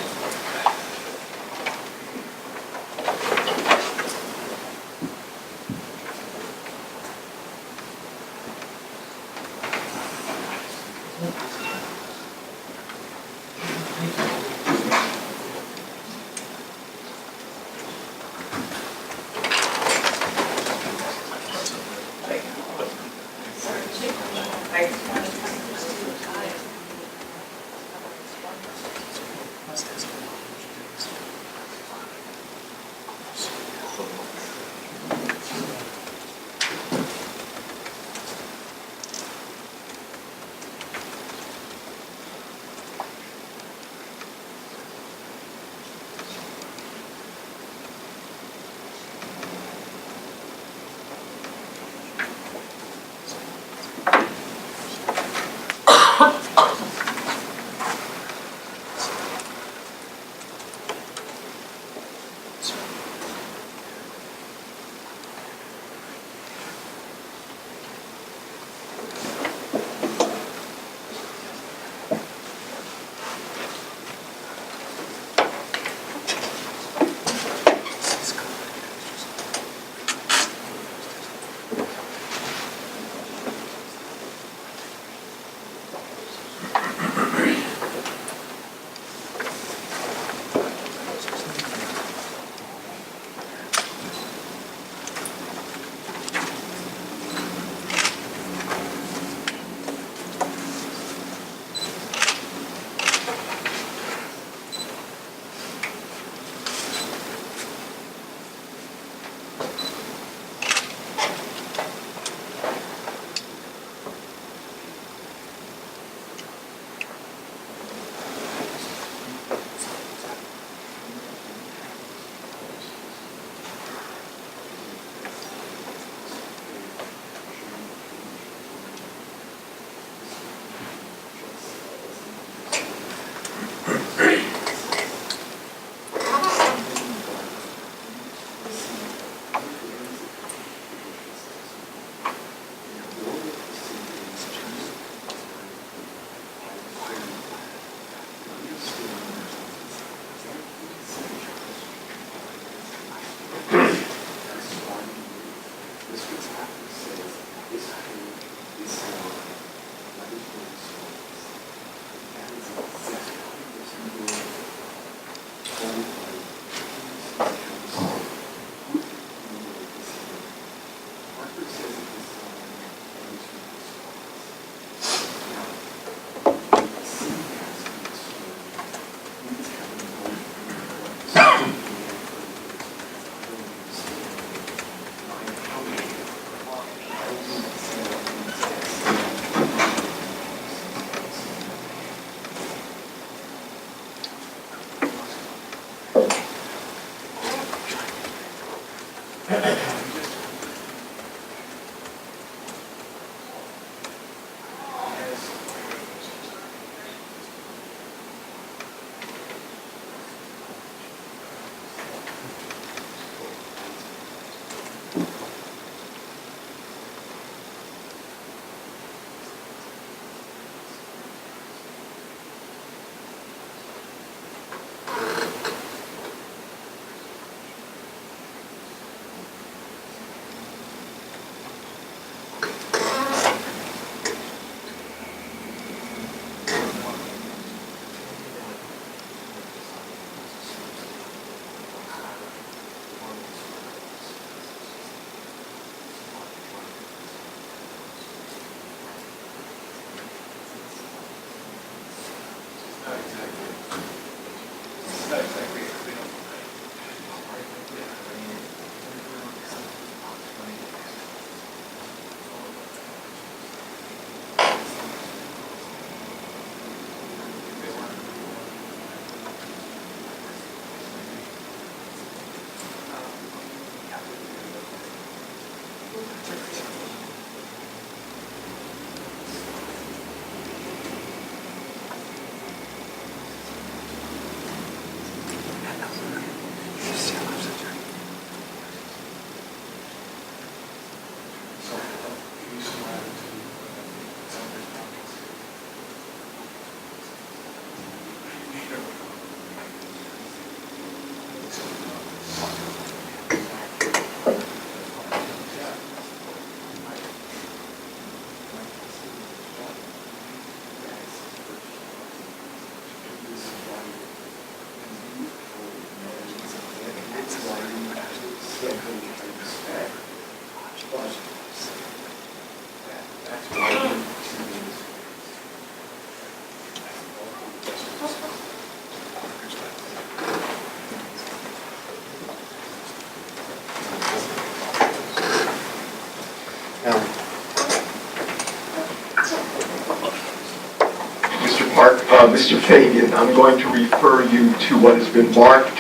Mr. Fagan, I'm going to refer you to what has been marked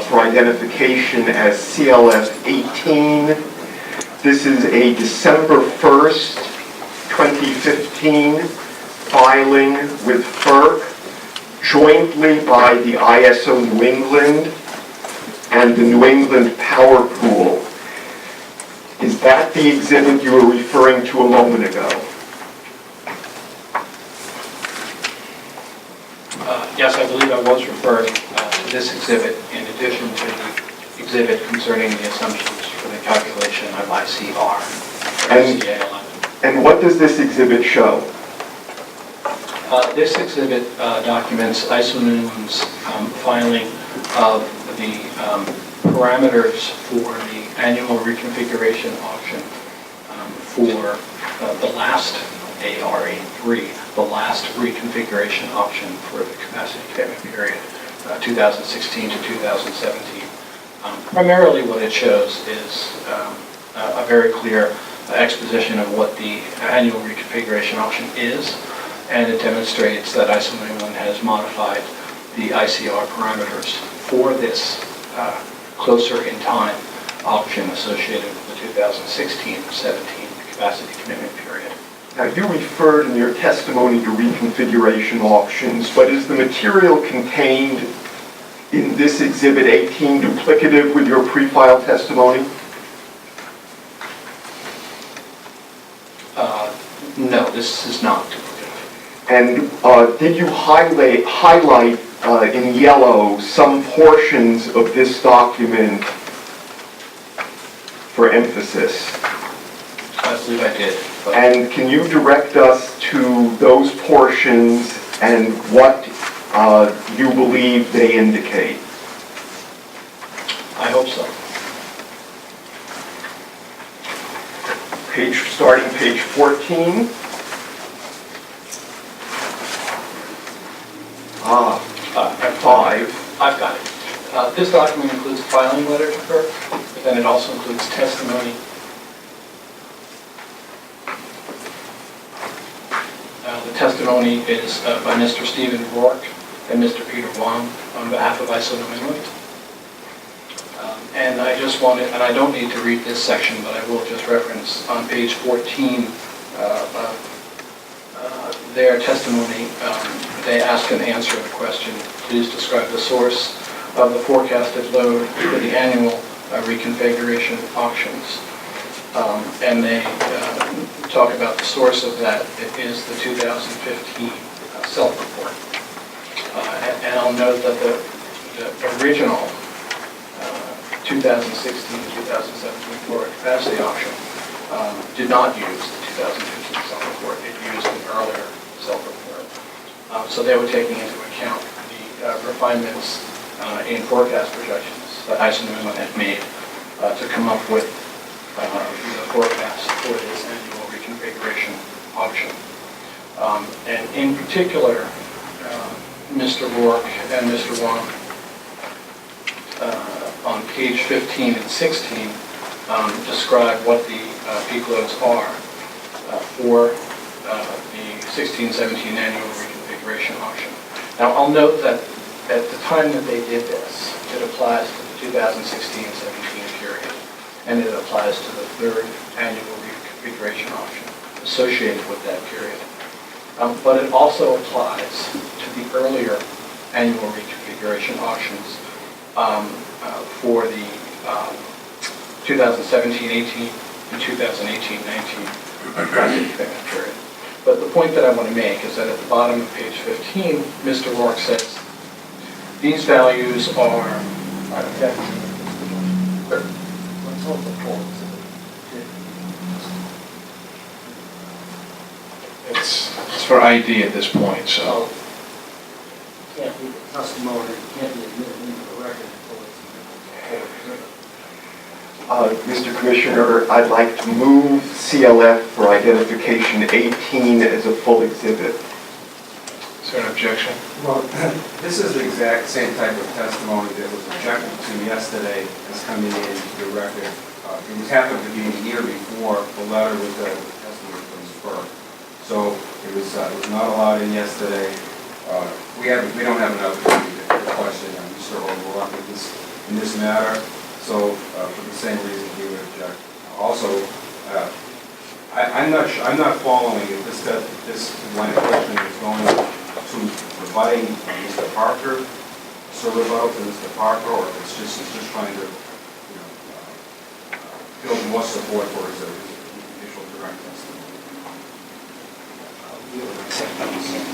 for identification as CLF 18. This is a December 1st, 2015 filing with FERC, jointly by the ISO New England and the New England Power Pool. Is that the exhibit you were referring to a moment ago? Yes, I believe I was referring to this exhibit in addition to the exhibit concerning the assumptions for the calculation of ICR for CA11. And what does this exhibit show? This exhibit documents ISO New England's filing of the parameters for the annual reconfiguration auction for the last ARA3, the last reconfiguration auction for the capacity commitment period, 2016 to 2017. Primarily what it shows is a very clear exposition of what the annual reconfiguration auction is, and it demonstrates that ISO New England has modified the ICR parameters for this closer in time auction associated with the 2016-17 capacity commitment period. Now, you referred in your testimony to reconfiguration auctions, but is the material contained in this Exhibit 18 duplicative with your pre-file testimony? No, this is not duplicative. And did you highlight in yellow some portions of this document for emphasis? I believe I did. And can you direct us to those portions and what you believe they indicate? I hope so. Starting page 14. F5. I've got it. This document includes a filing letter to FERC, but then it also includes testimony. The testimony is by Mr. Stephen Rourke and Mr. Peter Wong on behalf of ISO New England. And I just wanted, and I don't need to read this section, but I will just reference on page 14 of their testimony, they ask and answer the question, please describe the source of the forecasted load for the annual reconfiguration auctions. And they talk about the source of that. It is the 2015 self-report. And I'll note that the original 2016-2017 Florida capacity auction did not use the 2015 self-report. It used an earlier self-report. So they were taking into account the refinements in forecast projections that ISO had made to come up with the forecast for this annual reconfiguration auction. And in particular, Mr. Rourke and Mr. Wong on page 15 and 16 describe what the peak loads are for the 16-17 annual reconfiguration auction. Now, I'll note that at the time that they did this, it applies to the 2016-17 period, and it applies to the third annual reconfiguration auction associated with that period. But it also applies to the earlier annual reconfiguration auctions for the 2017-18 and 2018-19 capacity commitment period. But the point that I want to make is that at the bottom of page 15, Mr. Rourke says, these values are It's for ID at this point, so. Can't be the testimony, can't be admitted into the record until it's. Mr. Commissioner, I'd like to move CLF for identification 18 as a full exhibit. Is there an objection? Well, this is the exact same type of testimony that was objected to yesterday as coming into the record. It was happened to be a year before the letter was testimony from Spur. So it was not allowed in yesterday. We don't have an opportunity to question Mr. O'Rourke in this matter. So for the same reason he would object. Also, I'm not following if this line of questioning is going to providing Mr. Parker, serve out to Mr. Parker, or if it's just trying to build more support for his initial direct testimony. We would accept that same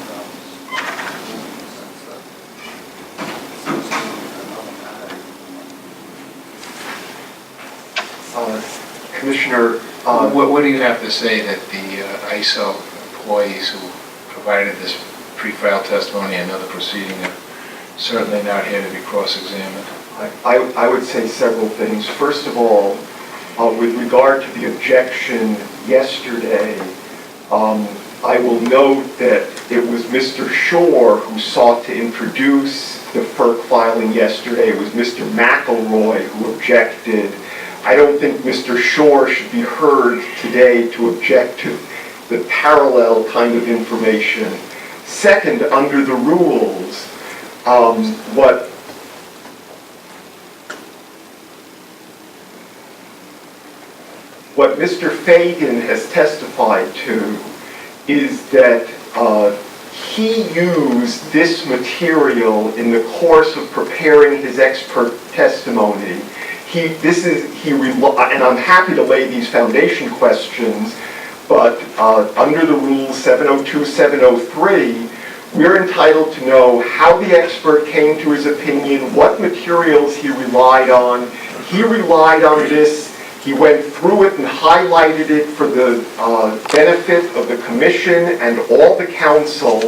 Commissioner, What do you have to say that the ISO employees who provided this pre-file testimony and other proceeding are certainly not here to be cross-examined? I would say several things. First of all, with regard to the objection yesterday, I will note that it was Mr. Shore who sought to introduce the FERC filing yesterday. It was Mr. McElroy who objected. I don't think Mr. Shore should be heard today to object to the parallel kind of information. Second, under the rules, what Mr. Fagan has testified to is that he used this material in the course of preparing his expert testimony. And I'm happy to lay these foundation questions, but under the rules 702, 703, we're entitled to know how the expert came to his opinion, what materials he relied on. He relied on this. He went through it and highlighted it for the benefit of the commission and all the council.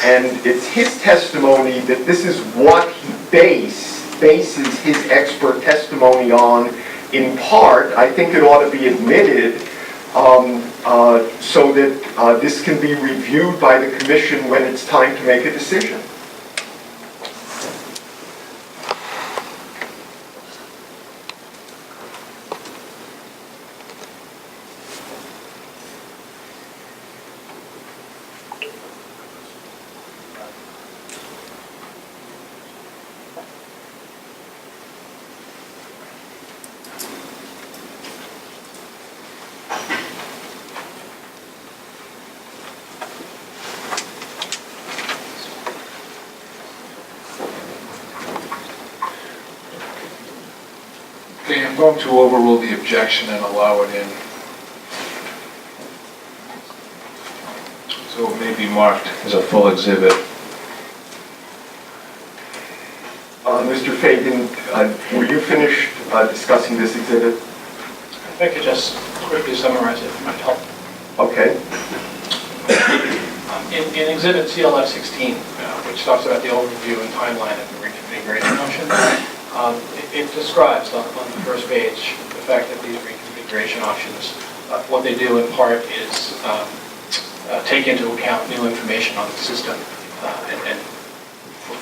And it's his testimony that this is what he bases his expert testimony on. In part, I think it ought to be admitted so that this can be reviewed by the commission when it's time to make a decision. Okay, I'm going to overrule the objection and allow it in. So it may be marked as a full exhibit. Mr. Fagan, were you finished discussing this exhibit? If I could just quickly summarize it, it might help. Okay. In Exhibit CLF 16, which talks about the overview and timeline of the reconfiguration option, it describes on the first page the fact that these reconfiguration options, what they do in part is take into account new information on the system and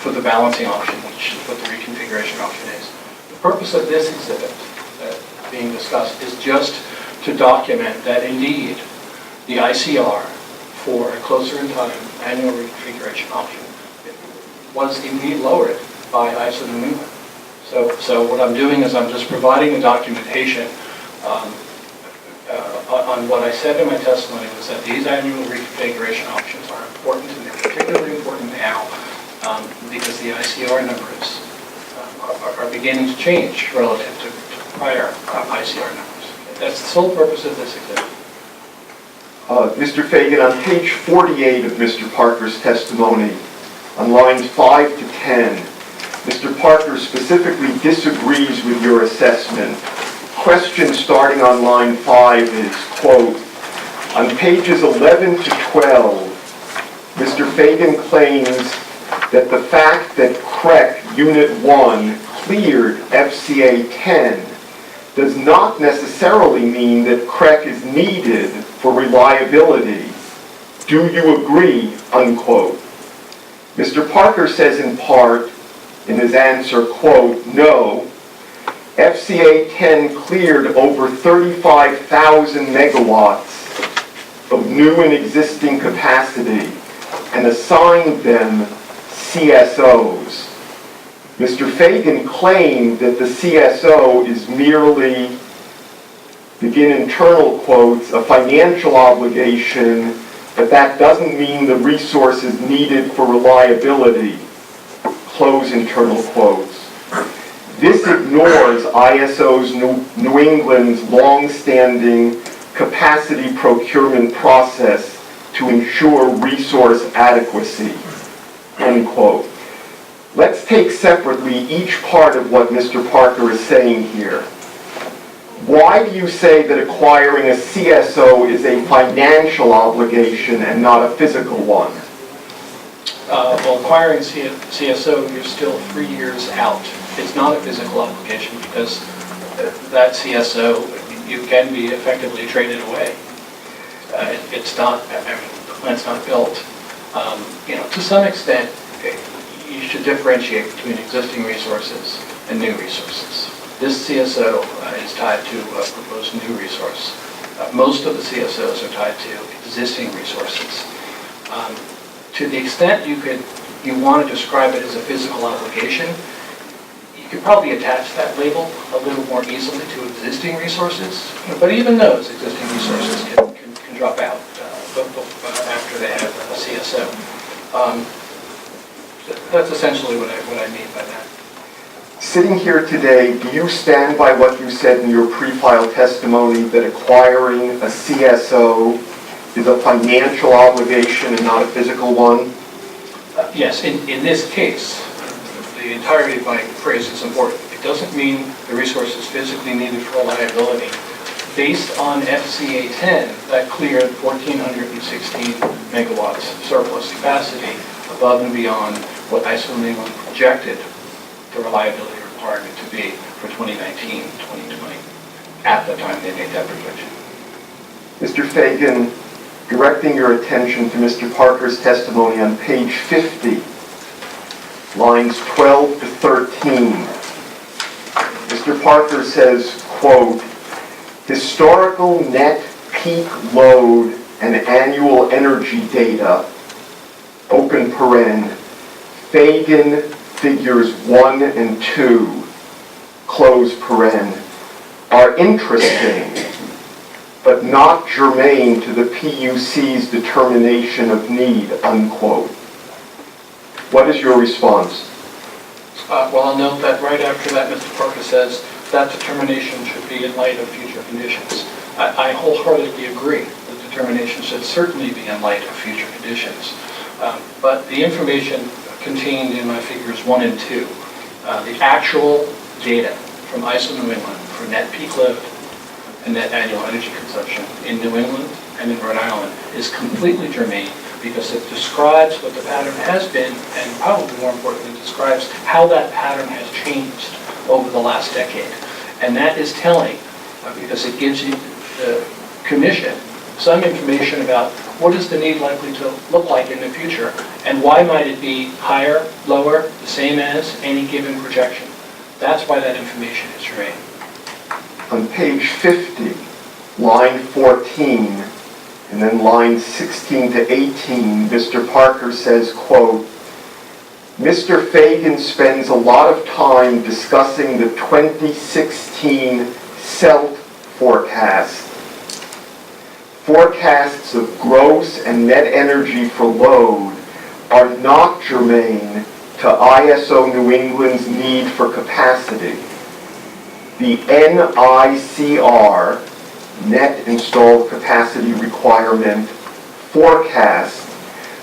for the balancing option, which is what the reconfiguration option is. The purpose of this exhibit being discussed is just to document that indeed the ICR for a closer in time annual reconfiguration option was indeed lowered by ISO New England. So what I'm doing is I'm just providing the documentation on what I said in my testimony was that these annual reconfiguration options are important, and they're particularly important now because the ICR numbers are beginning to change relative to prior ICR numbers. That's the sole purpose of this exhibit. Mr. Fagan, on page 48 of Mr. Parker's testimony, on lines 5 to 10, Mr. Parker specifically disagrees with your assessment. Question starting on line 5 is, quote, on pages 11 to 12, Mr. Fagan claims that the fact that CREC Unit 1 cleared FCA 10 does not necessarily mean that CREC is needed for reliability. Do you agree, unquote? Mr. Parker says in part, in his answer, quote, no, FCA 10 cleared over 35,000 megawatts of new and existing capacity and assigned them CSOs. Mr. Fagan claimed that the CSO is merely, begin internal quotes, a financial obligation, but that doesn't mean the resources needed for reliability, close internal quotes. This ignores ISO's New England's long-standing capacity procurement process to ensure resource adequacy, end quote. Let's take separately each part of what Mr. Parker is saying here. Why do you say that acquiring a CSO is a financial obligation and not a physical one? Well, acquiring CSO, you're still 3 years out. It's not a physical obligation because that CSO, you can be effectively traded away. It's not, the plant's not built. To some extent, you should differentiate between existing resources and new resources. This CSO is tied to a proposed new resource. Most of the CSOs are tied to existing resources. To the extent you want to describe it as a physical obligation, you could probably attach that label a little more easily to existing resources. But even those existing resources can drop out after they have a CSO. That's essentially what I mean by that. Sitting here today, do you stand by what you said in your pre-file testimony that acquiring a CSO is a financial obligation and not a physical one? Yes, in this case, the entirety of my phrase is important. It doesn't mean the resource is physically needed for reliability. Based on FCA 10, that cleared 1,416 megawatts surplus capacity above and beyond what ISO New England projected the reliability requirement to be for 2019, 2020, at the time they made that projection. Mr. Fagan, directing your attention to Mr. Parker's testimony on page 50, lines 12 to 13. Mr. Parker says, quote, historical net peak load and annual energy data, open paren, Fagan figures 1 and 2, close paren, are interesting, but not germane to the PUC's determination of need, unquote. What is your response? Well, I'll note that right after that, Mr. Parker says that determination should be in light of future conditions. I wholeheartedly agree. The determination should certainly be in light of future conditions. But the information contained in my figures 1 and 2, the actual data from ISO New England for net peak load and net annual energy consumption in New England and in Rhode Island is completely germane because it describes what the pattern has been and probably more importantly describes how that pattern has changed over the last decade. And that is telling because it gives you the commission some information about what is the need likely to look like in the future and why might it be higher, lower, the same as any given projection. That's why that information is germane. On page 50, line 14, and then lines 16 to 18, Mr. Parker says, quote, Mr. Fagan spends a lot of time discussing the 2016 CELT forecast. Forecasts of gross and net energy for load are not germane to ISO New England's need for capacity. The NICR, Net Installed Capacity Requirement forecast,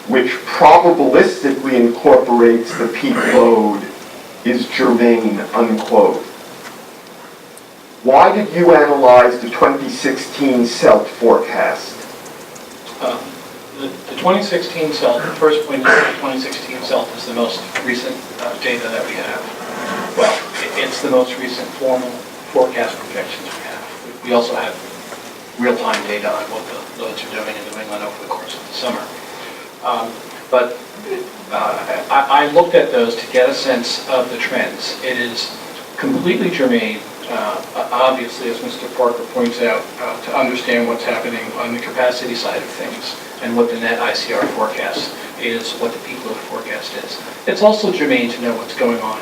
which probabilistically incorporates the peak load, is germane, unquote. Why did you analyze the 2016 CELT forecast? The 2016 CELT, the first point is the 2016 CELT is the most recent data that we have. Well, it's the most recent formal forecast projections we have. We also have real-time data on what the loads are doing in New England over the course of the summer. But I looked at those to get a sense of the trends. It is completely germane, obviously, as Mr. Parker points out, to understand what's happening on the capacity side of things and what the net ICR forecast is, what the peak load forecast is. It's also germane to know what's going on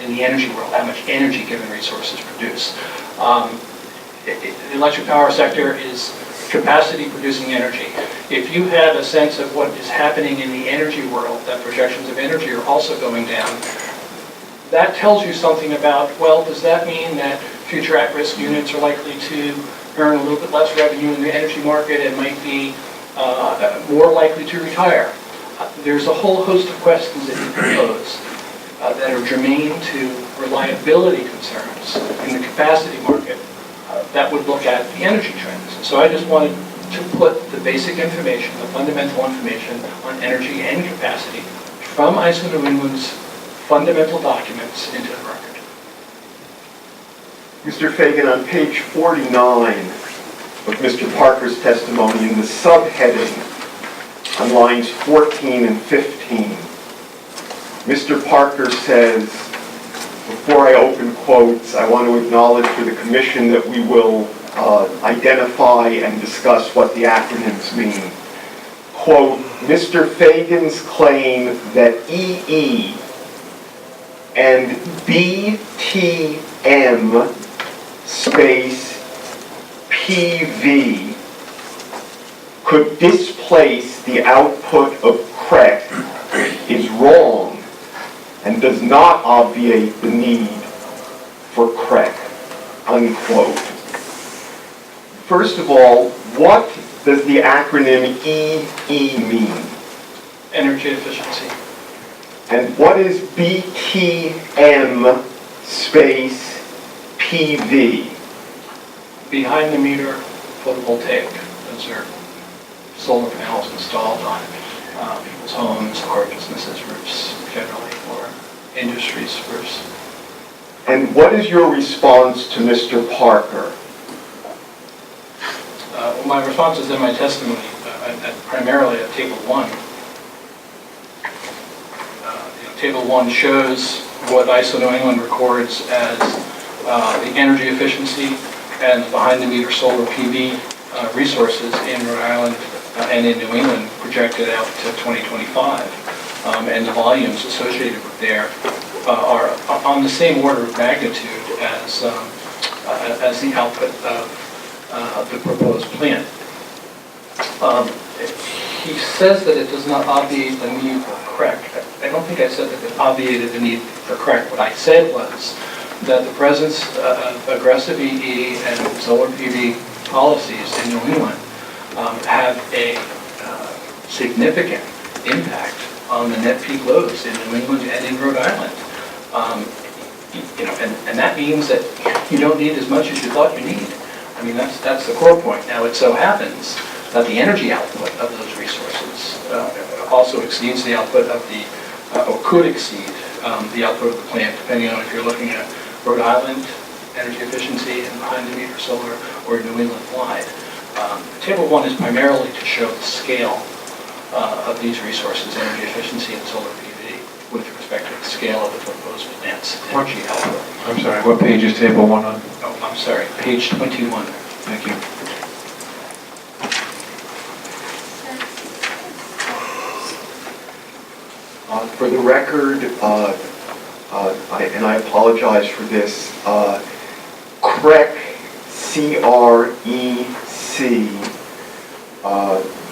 in the energy world, how much energy given resources produce. The electric power sector is capacity producing energy. If you have a sense of what is happening in the energy world, that projections of energy are also going down, that tells you something about, well, does that mean that future at-risk units are likely to earn a little bit less revenue in the energy market and might be more likely to retire? There's a whole host of questions that you can pose that are germane to reliability concerns in the capacity market that would look at the energy trends. And so I just wanted to put the basic information, the fundamental information on energy and capacity from ISO New England's fundamental documents into the record. Mr. Fagan, on page 49 of Mr. Parker's testimony in the subheading on lines 14 and 15, Mr. Parker says, before I open quotes, I want to acknowledge to the Commission that we will identify and discuss what the acronyms mean. Quote, Mr. Fagan's claim that EE and BTM space PV could displace the output of CREC is wrong and does not obviate the need for CREC, unquote. First of all, what does the acronym EE mean? Energy efficiency. And what is BTM space PV? Behind the meter photovoltaic. Those are solar panels installed on people's homes or businesses' roofs generally, or industries' roofs. And what is your response to Mr. Parker? Well, my response is in my testimony, primarily at Table 1. Table 1 shows what ISO New England records as the energy efficiency and behind-the-meter solar PV resources in Rhode Island and in New England projected out to 2025. And the volumes associated with there are on the same order of magnitude as the output of the proposed plant. He says that it does not obviate the need for CREC. I don't think I said that it obviated the need for CREC. What I said was that the presence of aggressive EE and solar PV policies in New England have a significant impact on the net peak loads in New England and in Rhode Island. And that means that you don't need as much as you thought you need. I mean, that's the core point. Now, it so happens that the energy output of those resources also exceeds the output of the, or could exceed the output of the plant, depending on if you're looking at Rhode Island energy efficiency and behind-the-meter solar, or New England-wide. Table 1 is primarily to show the scale of these resources, energy efficiency and solar PV, with respect to the scale of the proposed plant's energy output. I'm sorry, what page is table 1 on? Oh, I'm sorry, page 21. Thank you. For the record, and I apologize for this, CREC, C-R-E-C,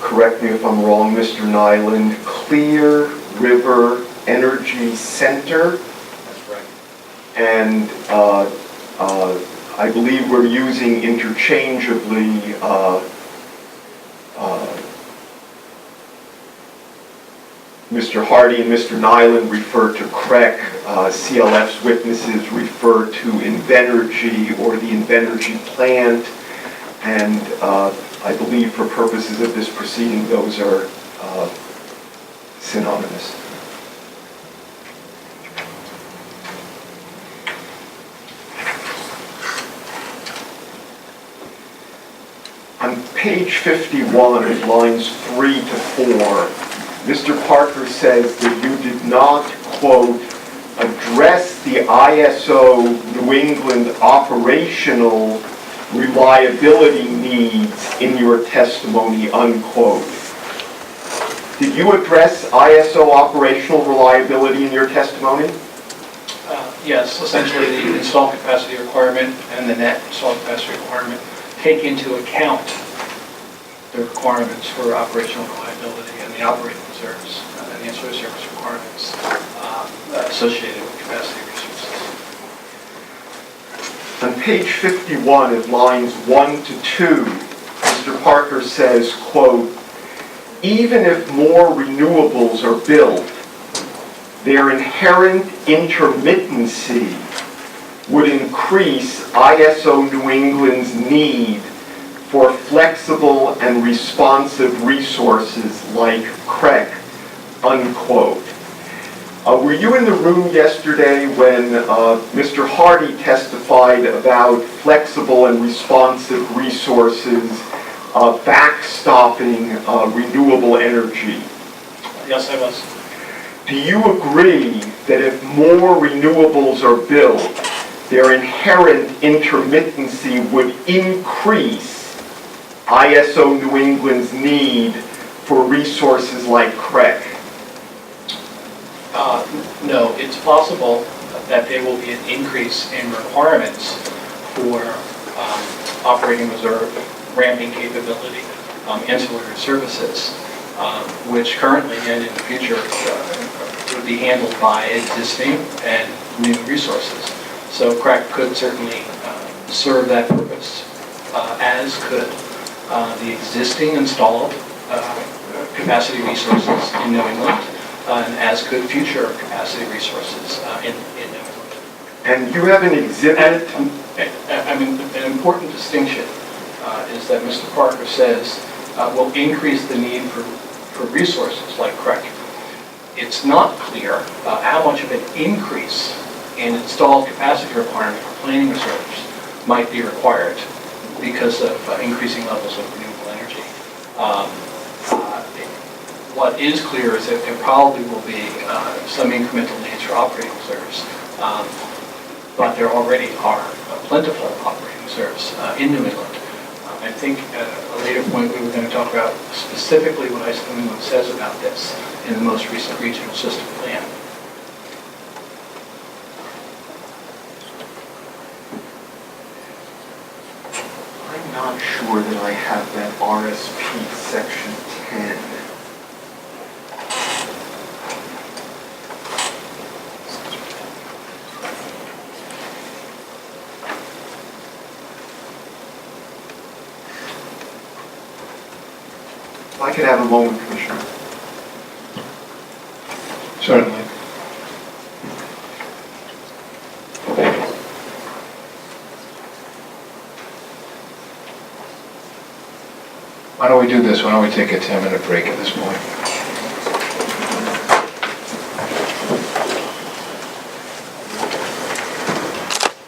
correct me if I'm wrong, Mr. Nyland, Clear River Energy Center. That's right. And I believe we're using interchangeably Mr. Hardy and Mr. Nyland refer to CREC, CLF's witnesses refer to Invenergy or the Invenergy plant, and I believe for purposes of this proceeding those are synonymous. On page 51, lines 3 to 4, Mr. Parker says that you did not, quote, address the ISO New England operational reliability needs in your testimony, unquote. Did you address ISO operational reliability in your testimony? Yes, essentially the installed capacity requirement and the net installed capacity requirement take into account the requirements for operational reliability and the operating reserves and the ancillary service requirements associated with capacity resources. On page 51 at lines 1 to 2, Mr. Parker says, quote, even if more renewables are built, their inherent intermittency would increase ISO New England's need for flexible and responsive resources like CREC, unquote. Were you in the room yesterday when Mr. Hardy testified about flexible and responsive resources backstopping renewable energy? Yes, I was. Do you agree that if more renewables are built, their inherent intermittency would increase ISO New England's need for resources like CREC? No, it's possible that there will be an increase in requirements for operating reserve, ramping capability, ancillary services, which currently and in the future would be handled by existing and new resources. So CREC could certainly serve that purpose, as could the existing installed capacity resources in New England, and as could future capacity resources in New England. And you have an exhibit? I mean, an important distinction is that Mr. Parker says will increase the need for resources like CREC. It's not clear how much of an increase in installed capacity requirement for planning reserves might be required because of increasing levels of renewable energy. What is clear is that there probably will be some incremental needs for operating reserves, but there already are plentiful operating reserves in New England. I think at a later point we were going to talk about specifically what ISO New England says about this in the most recent regional system plan. I'm not sure that I have that RSP section 10. If I could have a moment, Commissioner. Certainly. Why don't we do this? Why don't we take a 10-minute break at this point?